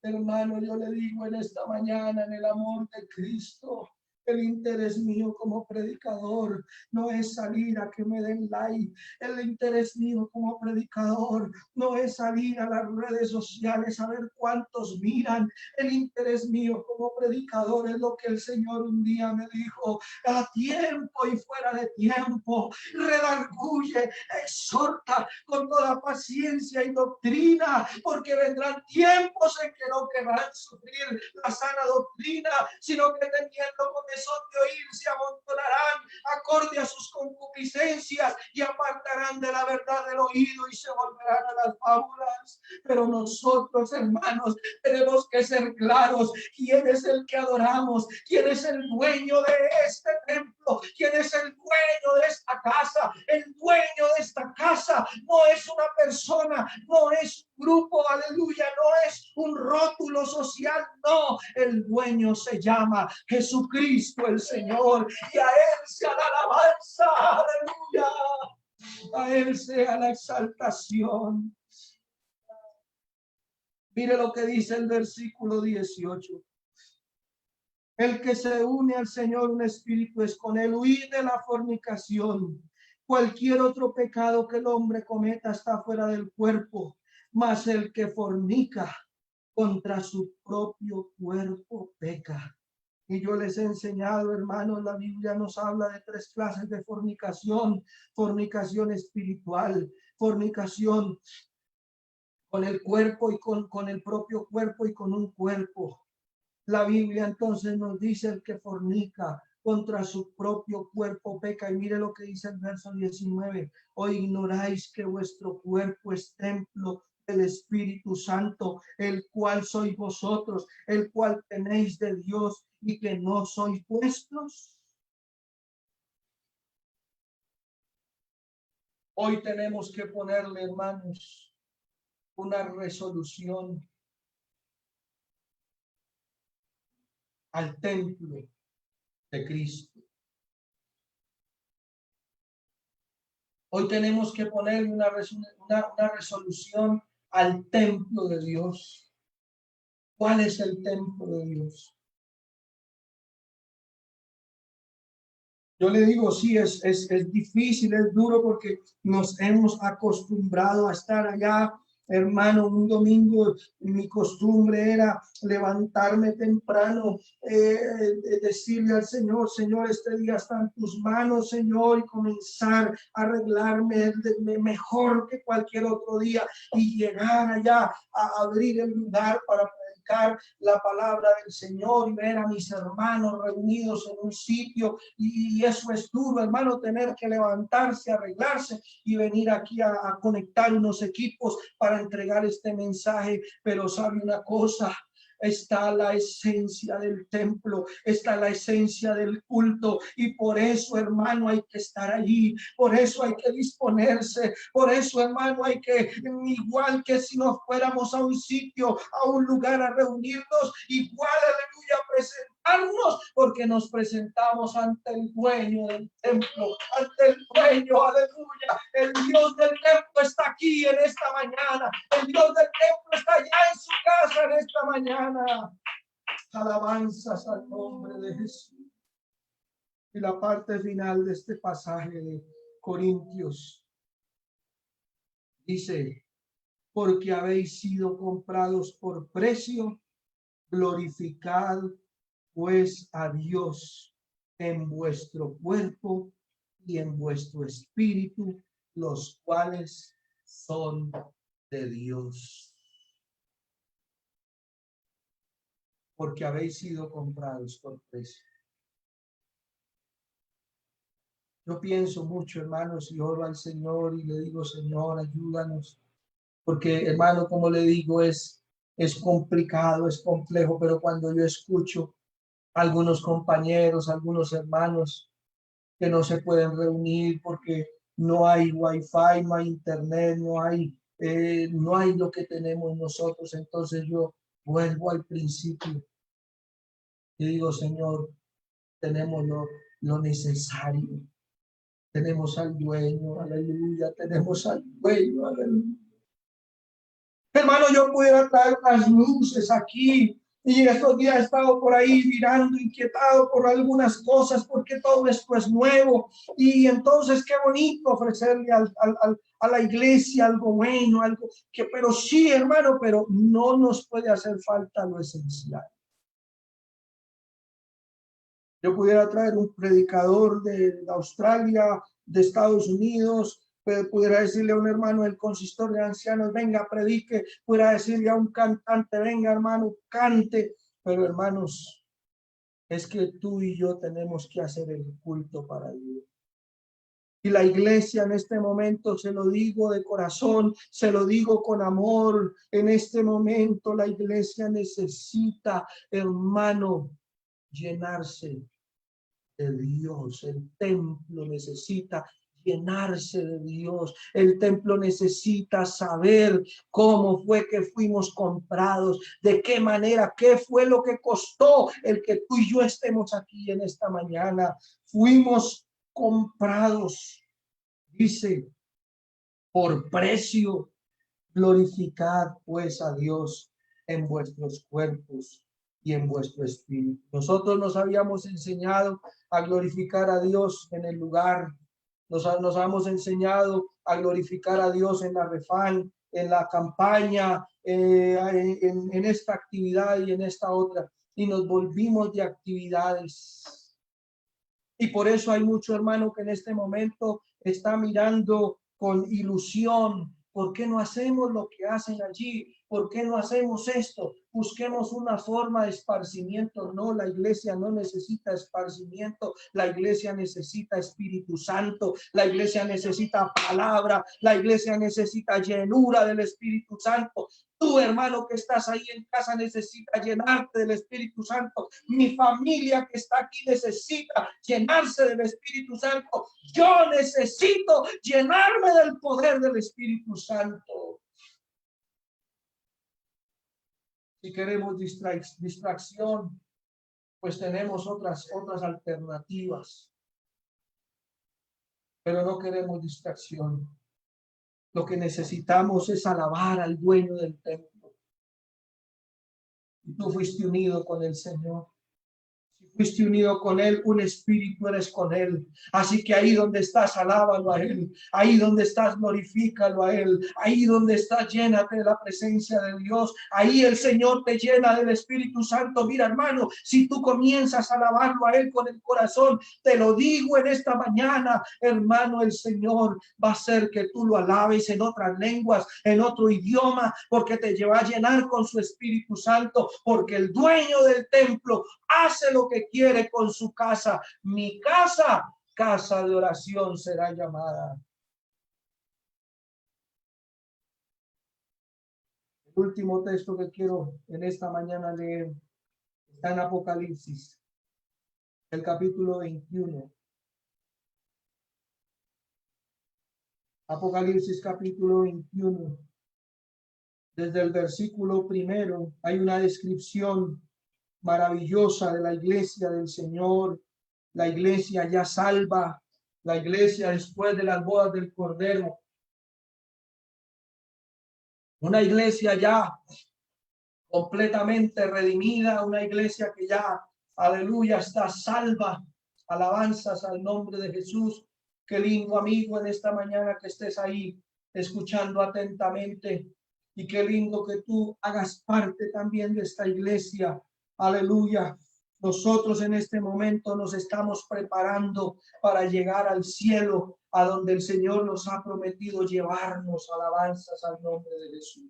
A: Hermano, yo le digo en esta mañana, en el amor de Cristo, el interés mío como predicador no es salir a que me den like. El interés mío como predicador no es salir a las redes sociales a ver cuántos miran. El interés mío como predicador es lo que el Señor un día me dijo: a tiempo y fuera de tiempo, redarguye, exhorta con toda paciencia y doctrina, porque vendrán tiempos en que no querrán sufrir la sana doctrina, sino que teniendo comezón de oír se amontonarán acorde a sus concupiscencias y apartarán de la verdad del oído y se volverán a las fábulas. Pero nosotros, hermanos, tenemos que ser claros: quién es el que adoramos, quién es el dueño de este templo, quién es el dueño de esta casa. El dueño de esta casa no es una persona, no es un grupo, aleluya, no es un rótulo social, no, el dueño se llama Jesucristo el Señor, y a él sea la alabanza, aleluya, a él sea la exaltación. Mire lo que dice el versículo 18: el que se une al Señor, un espíritu es con él. Huid de la fornicación. Cualquier otro pecado que el hombre cometa está fuera del cuerpo, mas el que fornica contra su propio cuerpo peca. Y yo les he enseñado, hermanos, la Biblia nos habla de tres clases de fornicación: fornicación espiritual, fornicación con el cuerpo y con el propio cuerpo y con un cuerpo. La Biblia entonces nos dice: el que fornica contra su propio cuerpo peca. Y mire lo que dice el verso 19: ¿o ignoráis que vuestro cuerpo es templo del Espíritu Santo, el cual sois vosotros, el cual tenéis de Dios, y que no sois vuestros? Hoy tenemos que ponerle, hermanos, una resolución al templo de Cristo. Hoy tenemos que ponerle una resolución al templo de Dios. ¿Cuál es el templo de Dios? Yo le digo, sí, es difícil, es duro, porque nos hemos acostumbrado a estar allá. Hermano, un domingo mi costumbre era levantarme temprano, decirle al Señor: Señor, este día está en tus manos, Señor, y comenzar a arreglarme mejor que cualquier otro día, y llegar allá a abrir el lugar para predicar la palabra del Señor y ver a mis hermanos reunidos en un sitio. Y eso es duro, hermano, tener que levantarse, arreglarse y venir aquí a conectar unos equipos para entregar este mensaje. Pero sabe una cosa: está la esencia del templo, está la esencia del culto, y por eso, hermano, hay que estar allí, por eso hay que disponerse, por eso, hermano, hay que, igual que si nos fuéramos a un sitio, a un lugar a reunirnos, igual, aleluya, presentarnos, porque nos presentamos ante el dueño del templo, ante el dueño, aleluya. El Dios del templo está aquí en esta mañana, el Dios del templo está allá en su casa en esta mañana. Alabanzas al nombre de Jesús. Y la parte final de este pasaje de Corintios dice: porque habéis sido comprados por precio, glorificad pues a Dios en vuestro cuerpo y en vuestro espíritu, los cuales son de Dios. porque habéis sido comprados por precio. Yo pienso mucho, hermanos, y oro al Señor y le digo, Señor, ayúdanos, porque, hermano, como le digo, es complicado, es complejo, pero cuando yo escucho a algunos compañeros, algunos hermanos que no se pueden reunir porque no hay wifi, no hay internet, no hay lo que tenemos nosotros, entonces yo vuelvo al principio y digo, Señor, tenemos lo necesario. Tenemos al dueño, aleluya, tenemos al dueño, aleluya. Hermano, yo pudiera traer las luces aquí y estos días he estado por ahí mirando, inquietado por algunas cosas, porque todo esto es nuevo. Y entonces qué bonito ofrecerle a la iglesia algo bueno, algo que, pero sí, hermano, pero no nos puede hacer falta lo esencial. Yo pudiera traer un predicador de Australia, de Estados Unidos, pudiera decirle a un hermano del consistor de ancianos, venga, predique, pudiera decirle a un cantante, venga, hermano, cante. Pero hermanos, es que tú y yo tenemos que hacer el culto para Dios. Y la iglesia en este momento, se lo digo de corazón, se lo digo con amor, en este momento la iglesia necesita, hermano, llenarse de Dios. El templo necesita llenarse de Dios. El templo necesita saber cómo fue que fuimos comprados, de qué manera, qué fue lo que costó el que tú y yo estemos aquí en esta mañana. Fuimos comprados, dice, por precio. Glorificad pues a Dios en vuestros cuerpos y en vuestro espíritu. Nosotros nos habíamos enseñado a glorificar a Dios en el lugar. Nos habíamos enseñado a glorificar a Dios en la refán, en la campaña, en esta actividad y en esta otra. Y nos volvimos de actividades. Y por eso hay mucho hermano que en este momento está mirando con ilusión. ¿Por qué no hacemos lo que hacen allí? ¿Por qué no hacemos esto? Busquemos una forma de esparcimiento. No, la iglesia no necesita esparcimiento. La iglesia necesita Espíritu Santo. La iglesia necesita palabra. La iglesia necesita llenura del Espíritu Santo. Tú, hermano, que estás ahí en casa, necesita llenarte del Espíritu Santo. Mi familia que está aquí necesita llenarse del Espíritu Santo. Yo necesito llenarme del poder del Espíritu Santo. Si queremos distracción, pues tenemos otras alternativas. Pero no queremos distracción. Lo que necesitamos es alabar al dueño del templo. Y tú fuiste unido con el Señor. Fuiste unido con Él, un espíritu eres con Él. Así que ahí donde estás, alábalo a Él. Ahí donde estás, glorifícalo a Él. Ahí donde estás, llénate de la presencia de Dios. Ahí el Señor te llena del Espíritu Santo. Mira, hermano, si tú comienzas a alabarlo a Él con el corazón, te lo digo en esta mañana, hermano, el Señor va a hacer que tú lo alabes en otras lenguas, en otro idioma, porque te lleva a llenar con su Espíritu Santo, porque el dueño del templo hace lo que quiere con su casa. Mi casa, casa de oración será llamada. El último texto que quiero en esta mañana leer está en Apocalipsis, el capítulo 21. Apocalipsis capítulo 21. Desde el versículo 1 hay una descripción maravillosa de la iglesia del Señor, la iglesia ya salva, la iglesia después de las bodas del Cordero, una iglesia ya completamente redimida, una iglesia que ya, aleluya, está salva. Alabanzas al nombre de Jesús. Qué lindo, amigo, en esta mañana que estés ahí escuchando atentamente, y qué lindo que tú hagas parte también de esta iglesia. Aleluya. Nosotros en este momento nos estamos preparando para llegar al cielo, a donde el Señor nos ha prometido llevarnos. Alabanzas al nombre de Jesús.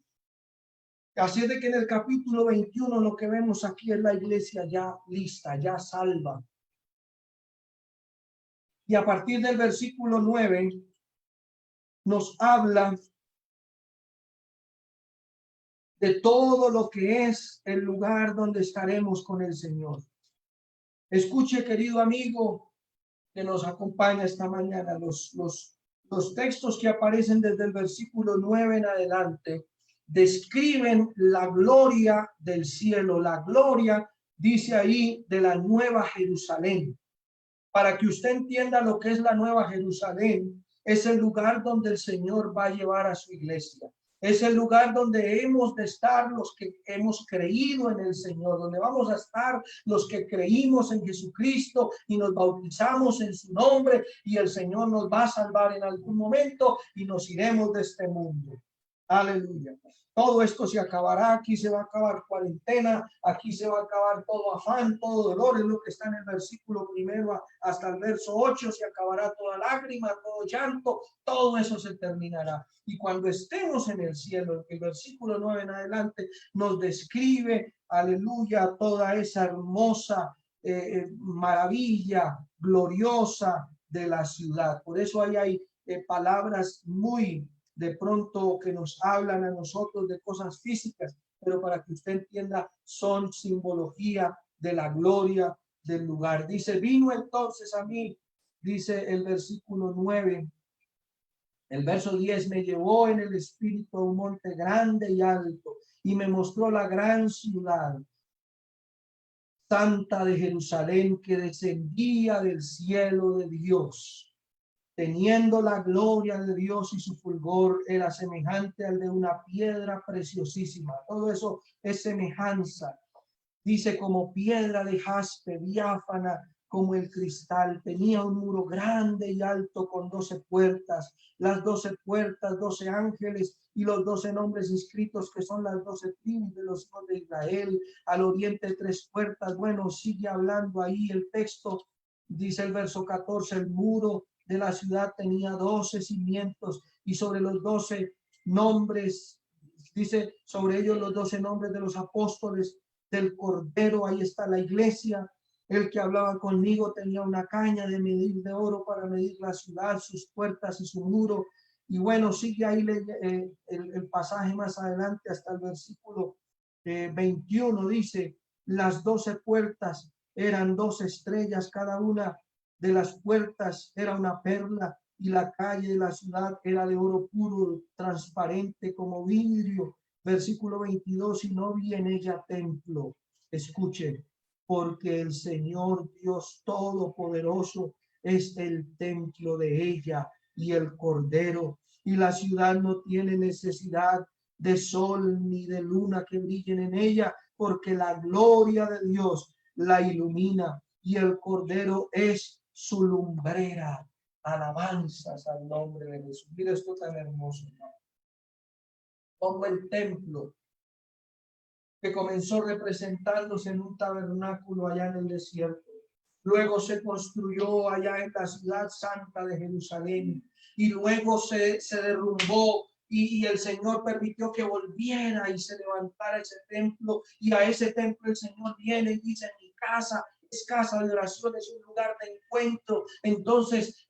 A: Así es de que en el capítulo 21 lo que vemos aquí es la iglesia ya lista, ya salva. Y a partir del versículo 9 nos habla de todo lo que es el lugar donde estaremos con el Señor. Escuche, querido amigo que nos acompaña esta mañana, los textos que aparecen desde el versículo 9 en adelante describen la gloria del cielo, la gloria, dice ahí, de la nueva Jerusalén. Para que usted entienda lo que es la nueva Jerusalén, es el lugar donde el Señor va a llevar a su iglesia. Es el lugar donde hemos de estar los que hemos creído en el Señor, donde vamos a estar los que creímos en Jesucristo y nos bautizamos en su nombre, y el Señor nos va a salvar en algún momento y nos iremos de este mundo. Aleluya. Todo esto se acabará, aquí se va a acabar cuarentena, aquí se va a acabar todo afán, todo dolor, es lo que está en el versículo primero hasta el verso 8, se acabará toda lágrima, todo llanto, todo eso se terminará. Y cuando estemos en el cielo, el versículo 9 en adelante nos describe, aleluya, toda esa hermosa maravilla gloriosa de la ciudad. Por eso ahí hay palabras muy de pronto que nos hablan a nosotros de cosas físicas, pero para que usted entienda, son simbología de la gloria del lugar. Dice, vino entonces a mí, dice el versículo 9, el verso 10, me llevó en el espíritu a un monte grande y alto y me mostró la gran ciudad santa de Jerusalén, que descendía del cielo de Dios, teniendo la gloria de Dios, y su fulgor era semejante al de una piedra preciosísima. Todo eso es semejanza. Dice, como piedra de jaspe, diáfana como el cristal. Tenía un muro grande y alto con 12 puertas. Las 12 puertas, 12 ángeles y los 12 nombres inscritos, que son las 12 tribus de los hijos de Israel. Al oriente 3 puertas. Bueno, sigue hablando ahí el texto. Dice el verso 14, el muro de la ciudad tenía 12 cimientos, y sobre los 12 nombres, dice, sobre ellos los 12 nombres de los apóstoles del Cordero. Ahí está la iglesia. El que hablaba conmigo tenía una caña de medir de oro para medir la ciudad, sus puertas y su muro. Y bueno, sigue ahí el pasaje más adelante hasta el versículo 21. Dice, las 12 puertas eran 12 estrellas, cada una de las puertas era una perla, y la calle de la ciudad era de oro puro, transparente como vidrio. Versículo 22, y no vi en ella templo. Escuchen, porque el Señor Dios Todopoderoso es el templo de ella y el Cordero, y la ciudad no tiene necesidad de sol ni de luna que brillen en ella, porque la gloria de Dios la ilumina, y el Cordero es su lumbrera. Alabanzas al nombre de Jesús. Mira esto tan hermoso, ¿no? Como el templo que comenzó representándose en un tabernáculo allá en el desierto, luego se construyó allá en la ciudad santa de Jerusalén, y luego se derrumbó, y el Señor permitió que volviera y se levantara ese templo, y a ese templo el Señor viene y dice, en mi casa es casa de oración, es un lugar de encuentro. Entonces,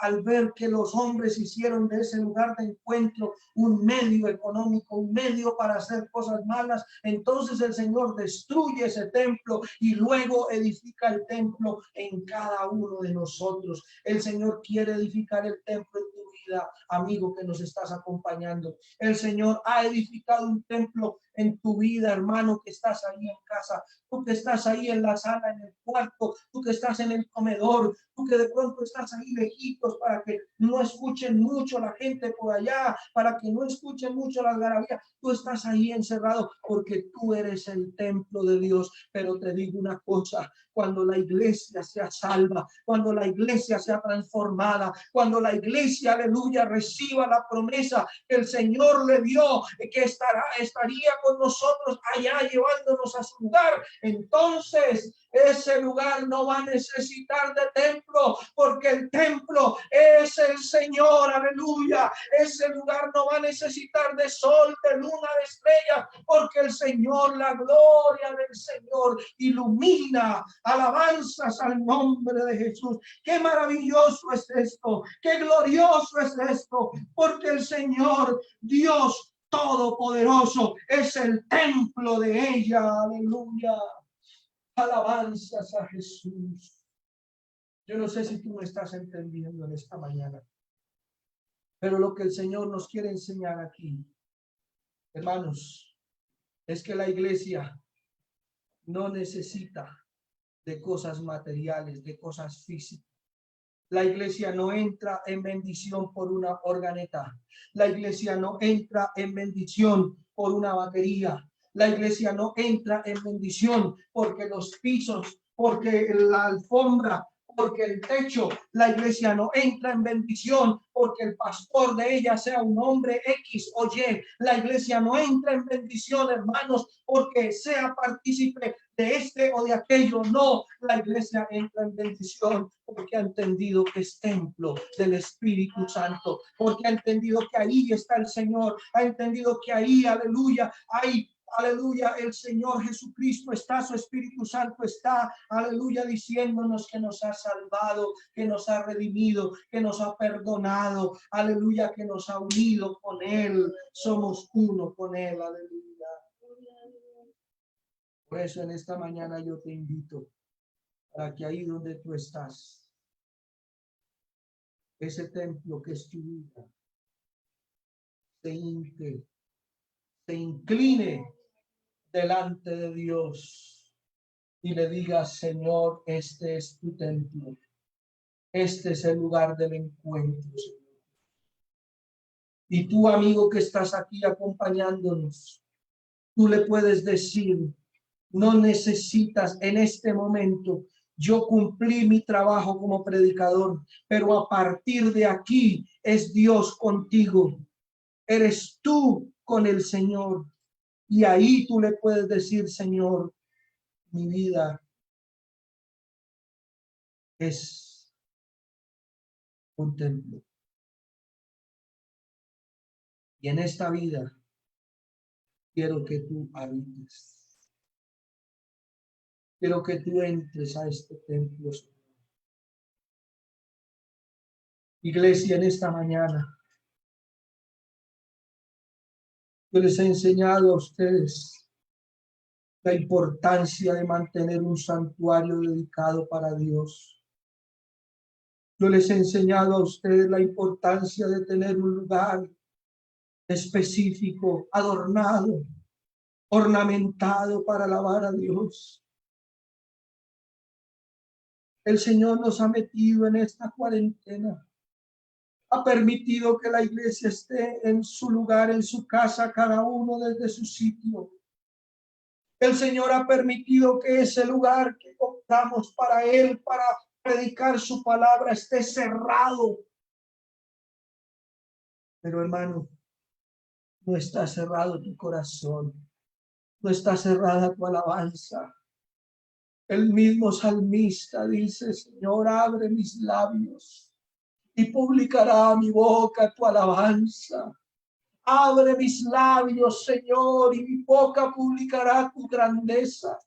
A: al ver que los hombres hicieron de ese lugar de encuentro un medio económico, un medio para hacer cosas malas, entonces el Señor destruye ese templo y luego edifica el templo en cada uno de nosotros. El Señor quiere edificar el templo en tu vida, amigo que nos estás acompañando. El Señor ha edificado un templo en tu vida, hermano, que estás ahí en casa, tú que estás ahí en la sala, en el cuarto, tú que estás en el comedor, tú que de pronto estás ahí lejitos para que no escuchen mucho la gente por allá, para que no escuchen mucho la algarabía. Tú estás ahí encerrado porque tú eres el templo de Dios. Pero te digo una cosa, cuando la iglesia sea salva, cuando la iglesia sea transformada, cuando la iglesia, aleluya, reciba la promesa que el Señor le dio, que estaría con nosotros allá llevándonos a su lugar, entonces ese lugar no va a necesitar de templo, porque el templo es el Señor, aleluya. Ese lugar no va a necesitar de sol, de luna, de estrellas, porque el Señor, la gloria del Señor ilumina. Alabanzas al nombre de Jesús. Qué maravilloso es esto, qué glorioso es esto, porque el Señor Dios Todopoderoso es el templo de ella. Aleluya. Alabanzas a Jesús. Yo no sé si tú me estás entendiendo en esta mañana, pero lo que el Señor nos quiere enseñar aquí, hermanos, es que la iglesia no necesita de cosas materiales, de cosas físicas. La iglesia no entra en bendición por una organeta. La iglesia no entra en bendición por una batería. La iglesia no entra en bendición porque los pisos, porque la alfombra, porque el techo. La iglesia no entra en bendición porque el pastor de ella sea un hombre X o Y. La iglesia no entra en bendición, hermanos, porque sea partícipe de este o de aquello. No, la iglesia entra en bendición porque ha entendido que es templo del Espíritu Santo, porque ha entendido que ahí está el Señor, ha entendido que ahí, aleluya, hay, aleluya, el Señor Jesucristo está, su Espíritu Santo está, aleluya, diciéndonos que nos ha salvado, que nos ha redimido, que nos ha perdonado, aleluya, que nos ha unido con Él, somos uno con Él, aleluya. Por eso en esta mañana yo te invito para que ahí donde tú estás, ese templo que es tu vida, se incline delante de Dios y le diga: Señor, este es tu templo, este es el lugar del encuentro, Señor. Y tú, amigo que estás aquí acompañándonos, tú le puedes decir: no necesitas en este momento, yo cumplí mi trabajo como predicador, pero a partir de aquí es Dios contigo, eres tú con el Señor. Y ahí tú le puedes decir: Señor, mi vida es un templo. Y en esta vida quiero que tú habites. Quiero que tú entres a este templo, Señor. Iglesia, en esta mañana, yo les he enseñado a ustedes la importancia de mantener un santuario dedicado para Dios. Yo les he enseñado a ustedes la importancia de tener un lugar específico, adornado, ornamentado para alabar a Dios. El Señor nos ha metido en esta cuarentena. Ha permitido que la iglesia esté en su lugar, en su casa, cada uno desde su sitio. El Señor ha permitido que ese lugar que compramos para Él, para predicar su palabra, esté cerrado. Pero hermano, no está cerrado tu corazón, no está cerrada tu alabanza. El mismo salmista dice: Señor, abre mis labios y publicará mi boca tu alabanza. Abre mis labios, Señor, y mi boca publicará tu grandeza.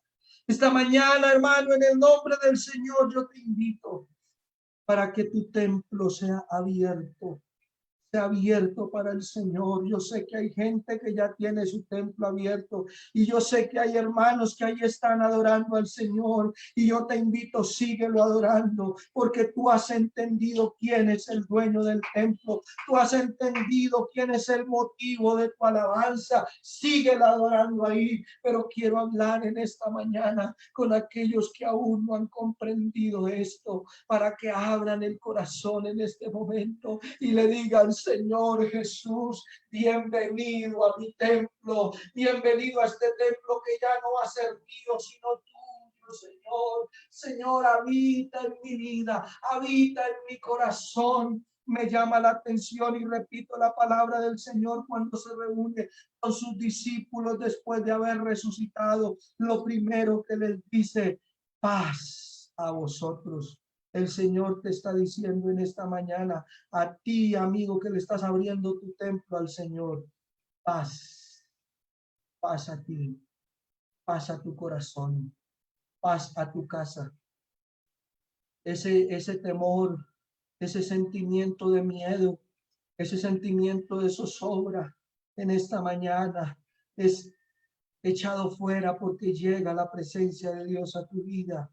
A: Esta mañana, hermano, en el nombre del Señor, yo te invito para que tu templo sea abierto para el Señor. Yo sé que hay gente que ya tiene su templo abierto y yo sé que hay hermanos que ahí están adorando al Señor, y yo te invito: síguelo adorando, porque tú has entendido quién es el dueño del templo, tú has entendido quién es el motivo de tu alabanza. Síguelo adorando ahí. Pero quiero hablar en esta mañana con aquellos que aún no han comprendido esto, para que abran el corazón en este momento y le digan: Señor Jesús, bienvenido a mi templo, bienvenido a este templo que ya no va a ser mío, sino tuyo, Señor. Señor, habita en mi vida, habita en mi corazón. Me llama la atención y repito la palabra del Señor cuando se reúne con sus discípulos después de haber resucitado. Lo primero que les dice: paz a vosotros. El Señor te está diciendo en esta mañana, a ti, amigo, que le estás abriendo tu templo al Señor: paz, Paz a ti, paz a tu corazón, paz a tu casa. Ese temor, ese sentimiento de miedo, ese sentimiento de zozobra en esta mañana es echado fuera porque llega la presencia de Dios a tu vida.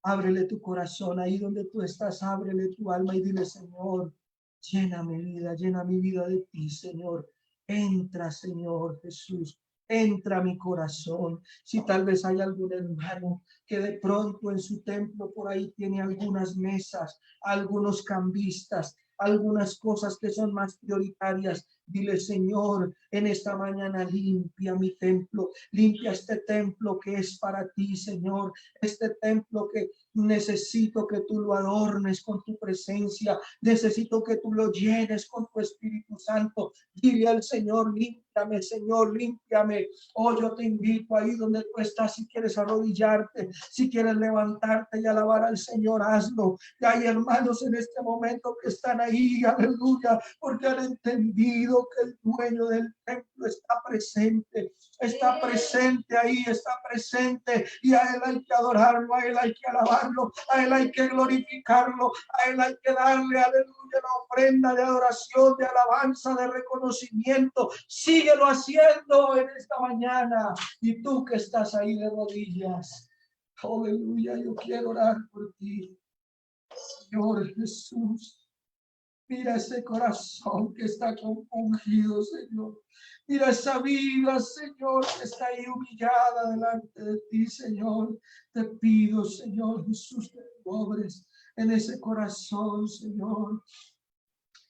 A: Ábrele tu corazón ahí donde tú estás, ábrele tu alma y dile: Señor, llena mi vida, llena mi vida de ti, Señor. Entra, Señor Jesús, entra a mi corazón. Si tal vez hay algún hermano que de pronto en su templo por ahí tiene algunas mesas, algunos cambistas, algunas cosas que son más prioritarias, dile: Señor, en esta mañana limpia mi templo, limpia este templo que es para ti, Señor, este templo que necesito que tú lo adornes con tu presencia, necesito que tú lo llenes con tu Espíritu Santo. Dile al Señor: límpiame, Señor, límpiame. Oh, yo te invito ahí donde tú estás, si quieres arrodillarte, si quieres levantarte y alabar al Señor, hazlo. Y hay hermanos en este momento que están ahí, aleluya, porque han entendido que el dueño del templo está presente ahí, está presente, y a él hay que adorarlo, a él hay que alabarlo, a él hay que glorificarlo, a él hay que darle, aleluya, la ofrenda de adoración, de alabanza, de reconocimiento. Síguelo haciendo en esta mañana. Y tú que estás ahí de rodillas, aleluya, yo quiero orar por ti, Señor Jesús. Mira ese corazón que está compungido, Señor. Mira esa vida, Señor, que está ahí humillada delante de ti, Señor. Te pido, Señor Jesús, que te obres en ese corazón, Señor.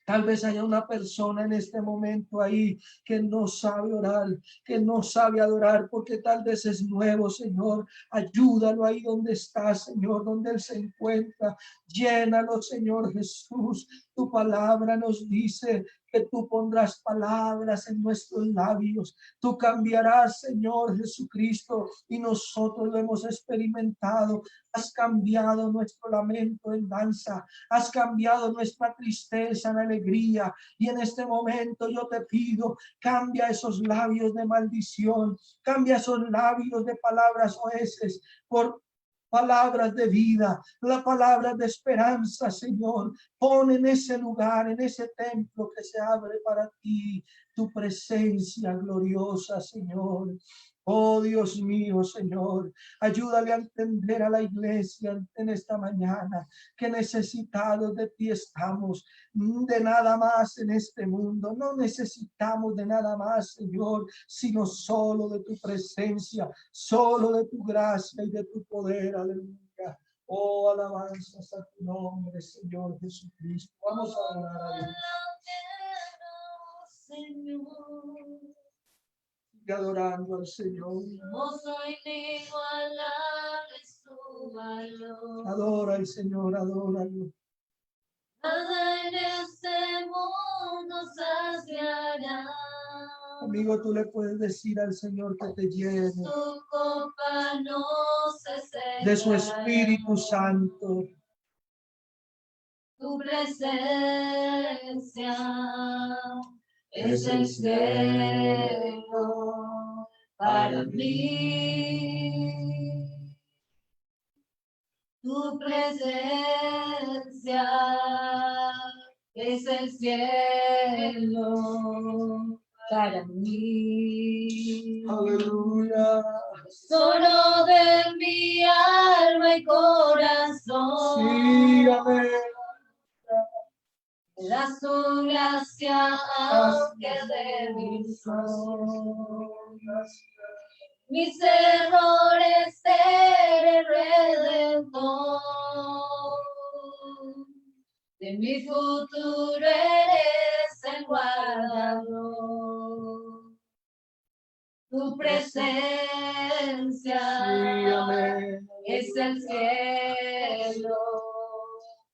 A: Tal vez haya una persona en este momento ahí que no sabe orar, que no sabe adorar, porque tal vez es nuevo, Señor. Ayúdalo ahí donde está, Señor, donde él se encuentra. Llénalo, Señor Jesús. Tu palabra nos dice que tú pondrás palabras en nuestros labios. Tú cambiarás, Señor Jesucristo, y nosotros lo hemos experimentado. Has cambiado nuestro lamento en danza. Has cambiado nuestra tristeza en alegría. Y en este momento yo te pido: cambia esos labios de maldición, cambia esos labios de palabras oeces por palabras de vida, la palabra de esperanza, Señor. Pon en ese lugar, en ese templo que se abre para ti, tu presencia gloriosa, Señor. Oh Dios mío, Señor, ayúdale a entender a la iglesia en esta mañana que necesitados de ti estamos, de nada más en este mundo. No necesitamos de nada más, Señor, sino solo de tu presencia, solo de tu gracia y de tu poder. Aleluya. Oh, alabanzas a tu nombre, Señor Jesucristo. Vamos a orar a Dios. Señor. Y adorando al Señor. No soy inigualable su valor. Adora al Señor, adóralo. Nada en este mundo saciará. Amigo, tú le puedes decir al Señor que te llene. Su copa no se secará. De su Espíritu Santo. Tu presencia es el cielo para mí. Tu presencia es el cielo para mí. Aleluya. Solo de mi alma y corazón. Sí, amén. Da su gracia aunque débil soy. Mis errores seré redentor. De mi futuro eres el guardador. Tu presencia, sí, amén, es el cielo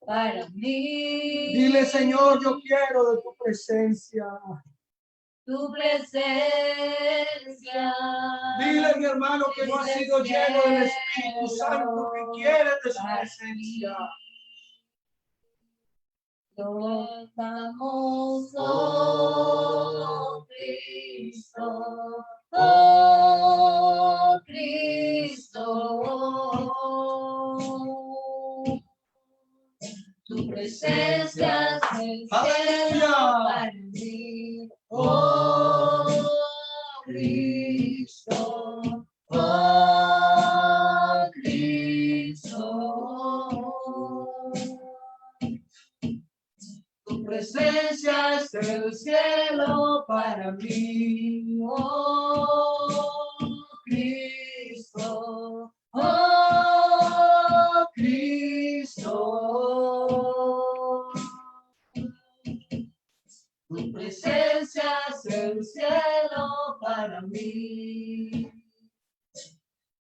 A: para mí. Dile: Señor, yo quiero de tu presencia. Tu presencia. Dile, mi hermano, que no ha sido lleno del Espíritu Santo, que quiere de su presencia. Cantamos, oh Cristo, oh
B: presencia es el cielo
A: ¡Aleluya!
B: para mí. Oh, Cristo, oh, Cristo. Tu presencia es el cielo para mí, oh Cristo, oh Cristo. Tu presencia es el cielo para mí.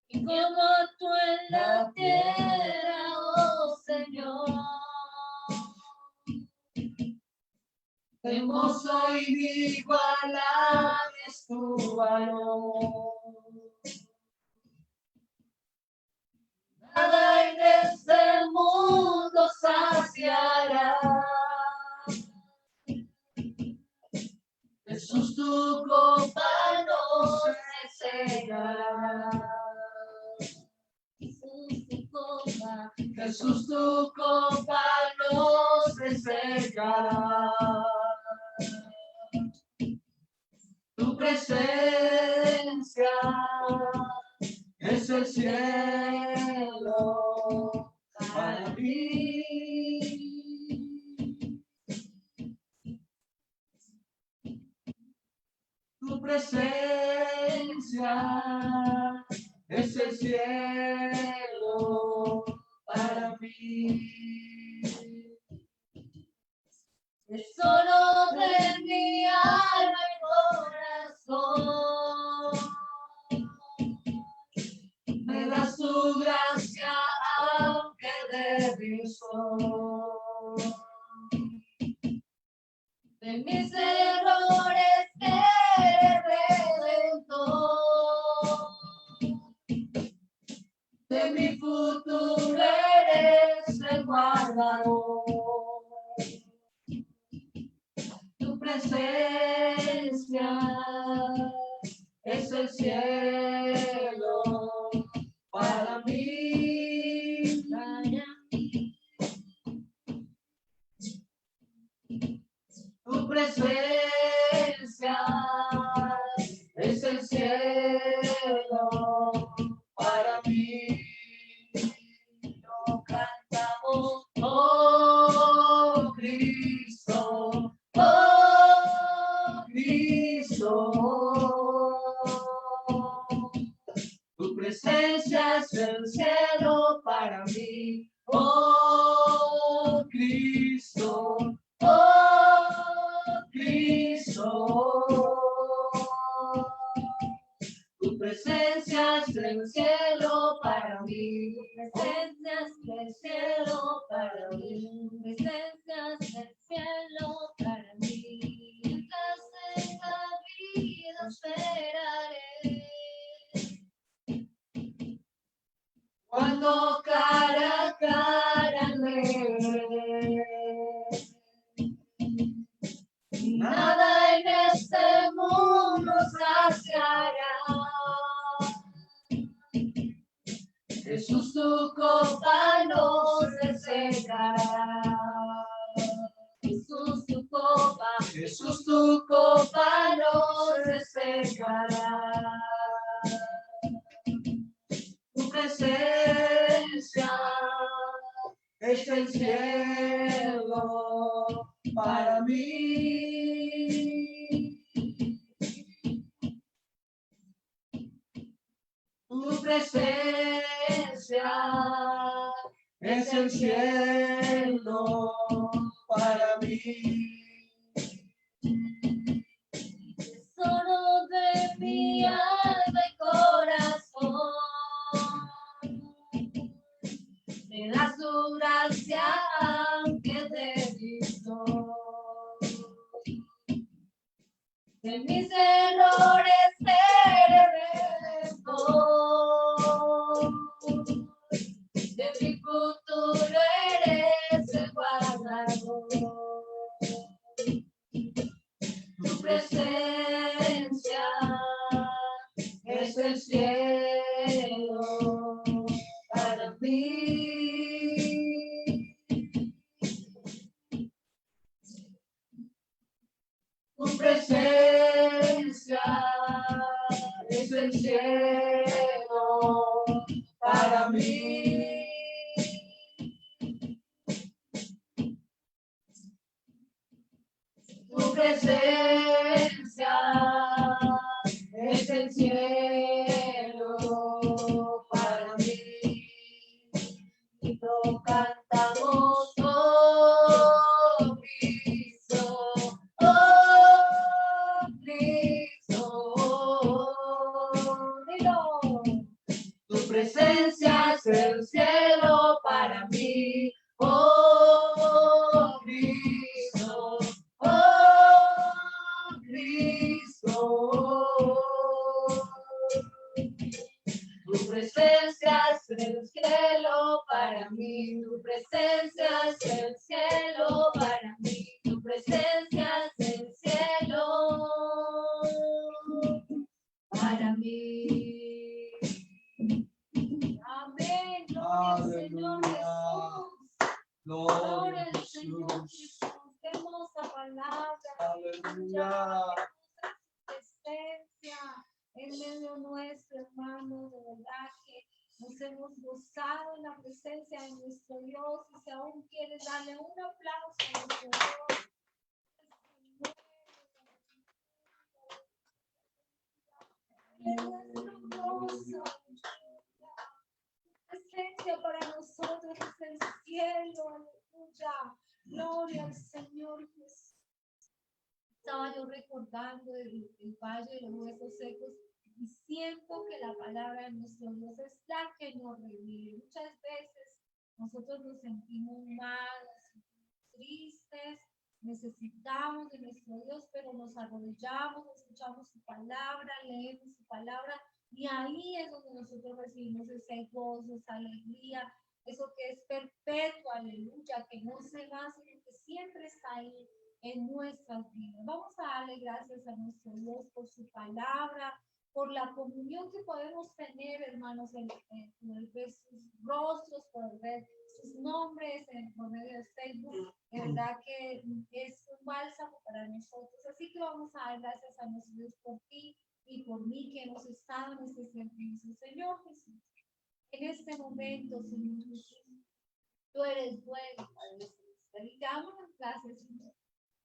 B: Y como tú en la tierra, oh Señor. Hermoso inigualable es tu valor. Nada en este mundo saciará. Jesús, tu copa no se cegará. Jesús, tu copa no se secará. Tu presencia es el cielo para mí. Tu presencia es el cielo para mí. Tesoro de mi alma y corazón, me das tu gracia aunque débil soy. De mis errores eres redentor, de mi futuro eres el guardador. Tu presencia es el cielo para mí. Tu presencia es el cielo para mí. Lo cantamos, oh Cristo, oh Cristo. Tu presencia es el cielo para mí, oh Cristo, oh Cristo. Tu presencia es el cielo para mí, tu presencia es el cielo para mí, tu presencia es el cielo para mí. Mientras en la vida esperaré. Cuando cara a cara me veré. Nada en este mundo saciará. Jesús, tu copa no se secará. Jesús, tu copa no se secará. Tu presencia es el cielo para mí. Tu presencia es el cielo para mí. Tesoro de mi alma y corazón, me das tu gracia aunque débil soy. De mis errores eres redentor, de mi futuro eres el guardador. Tu presencia es el cielo para mí. el cielo para mí. Tu presencia es el cielo para mí. Y lo cantamos, oh Cristo, oh Cristo. Dilo. Tu presencia es el cielo para mí, oh Cristo, oh Cristo. Tu presencia es el cielo para mí, tu presencia es el cielo para mí, tu presencia es el cielo para mí. Amén. Gloria al Señor Jesús. Gloria al Señor Jesús. Qué hermosa palabra.
A: Aleluya.
B: Presencia en medio nuestro, hermano. De verdad que nos hemos gozado en la presencia de nuestro Dios. Y si aún quieres darle un aplauso a nuestro Dios. Presencia para nosotros es el cielo, aleluya. Gloria al Señor Jesús. Estaba yo recordando el valle de los huesos secos y siento que la palabra de nuestro Dios es la que nos revive. Muchas veces nosotros nos sentimos mal, nos sentimos tristes, necesitamos de nuestro Dios, pero nos arrodillamos, escuchamos su palabra, leemos su palabra y ahí es donde nosotros recibimos ese gozo, esa alegría, eso que es perpetuo, aleluya, que no se va, sino que siempre está ahí en nuestras vidas. Vamos a darle gracias a nuestro Dios por su palabra, por la comunión que podemos tener, hermanos, por ver sus rostros, por ver sus nombres por medio de Facebook. De verdad que es un bálsamo para nosotros. Así que vamos a dar gracias a nuestro Dios por ti y por mí que hemos estado en este servicio. Señor Jesús, en este momento, Señor Jesús, tú eres bueno, Padre Celestial, y te damos las gracias, Señor,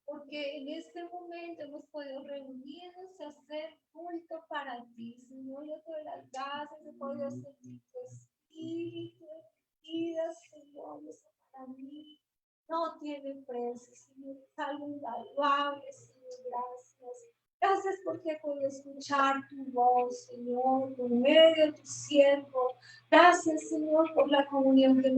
B: porque en este momento hemos podido reunirnos y hacer culto para ti, Señor. Yo te doy las gracias, he podido sentir tu espíritu, vida, Señor, eso para mí no tiene precio, Señor, es algo invaluable, Señor, gracias. Gracias porque he podido escuchar tu voz, Señor, por medio de tu siervo. Gracias, Señor, por la comunión que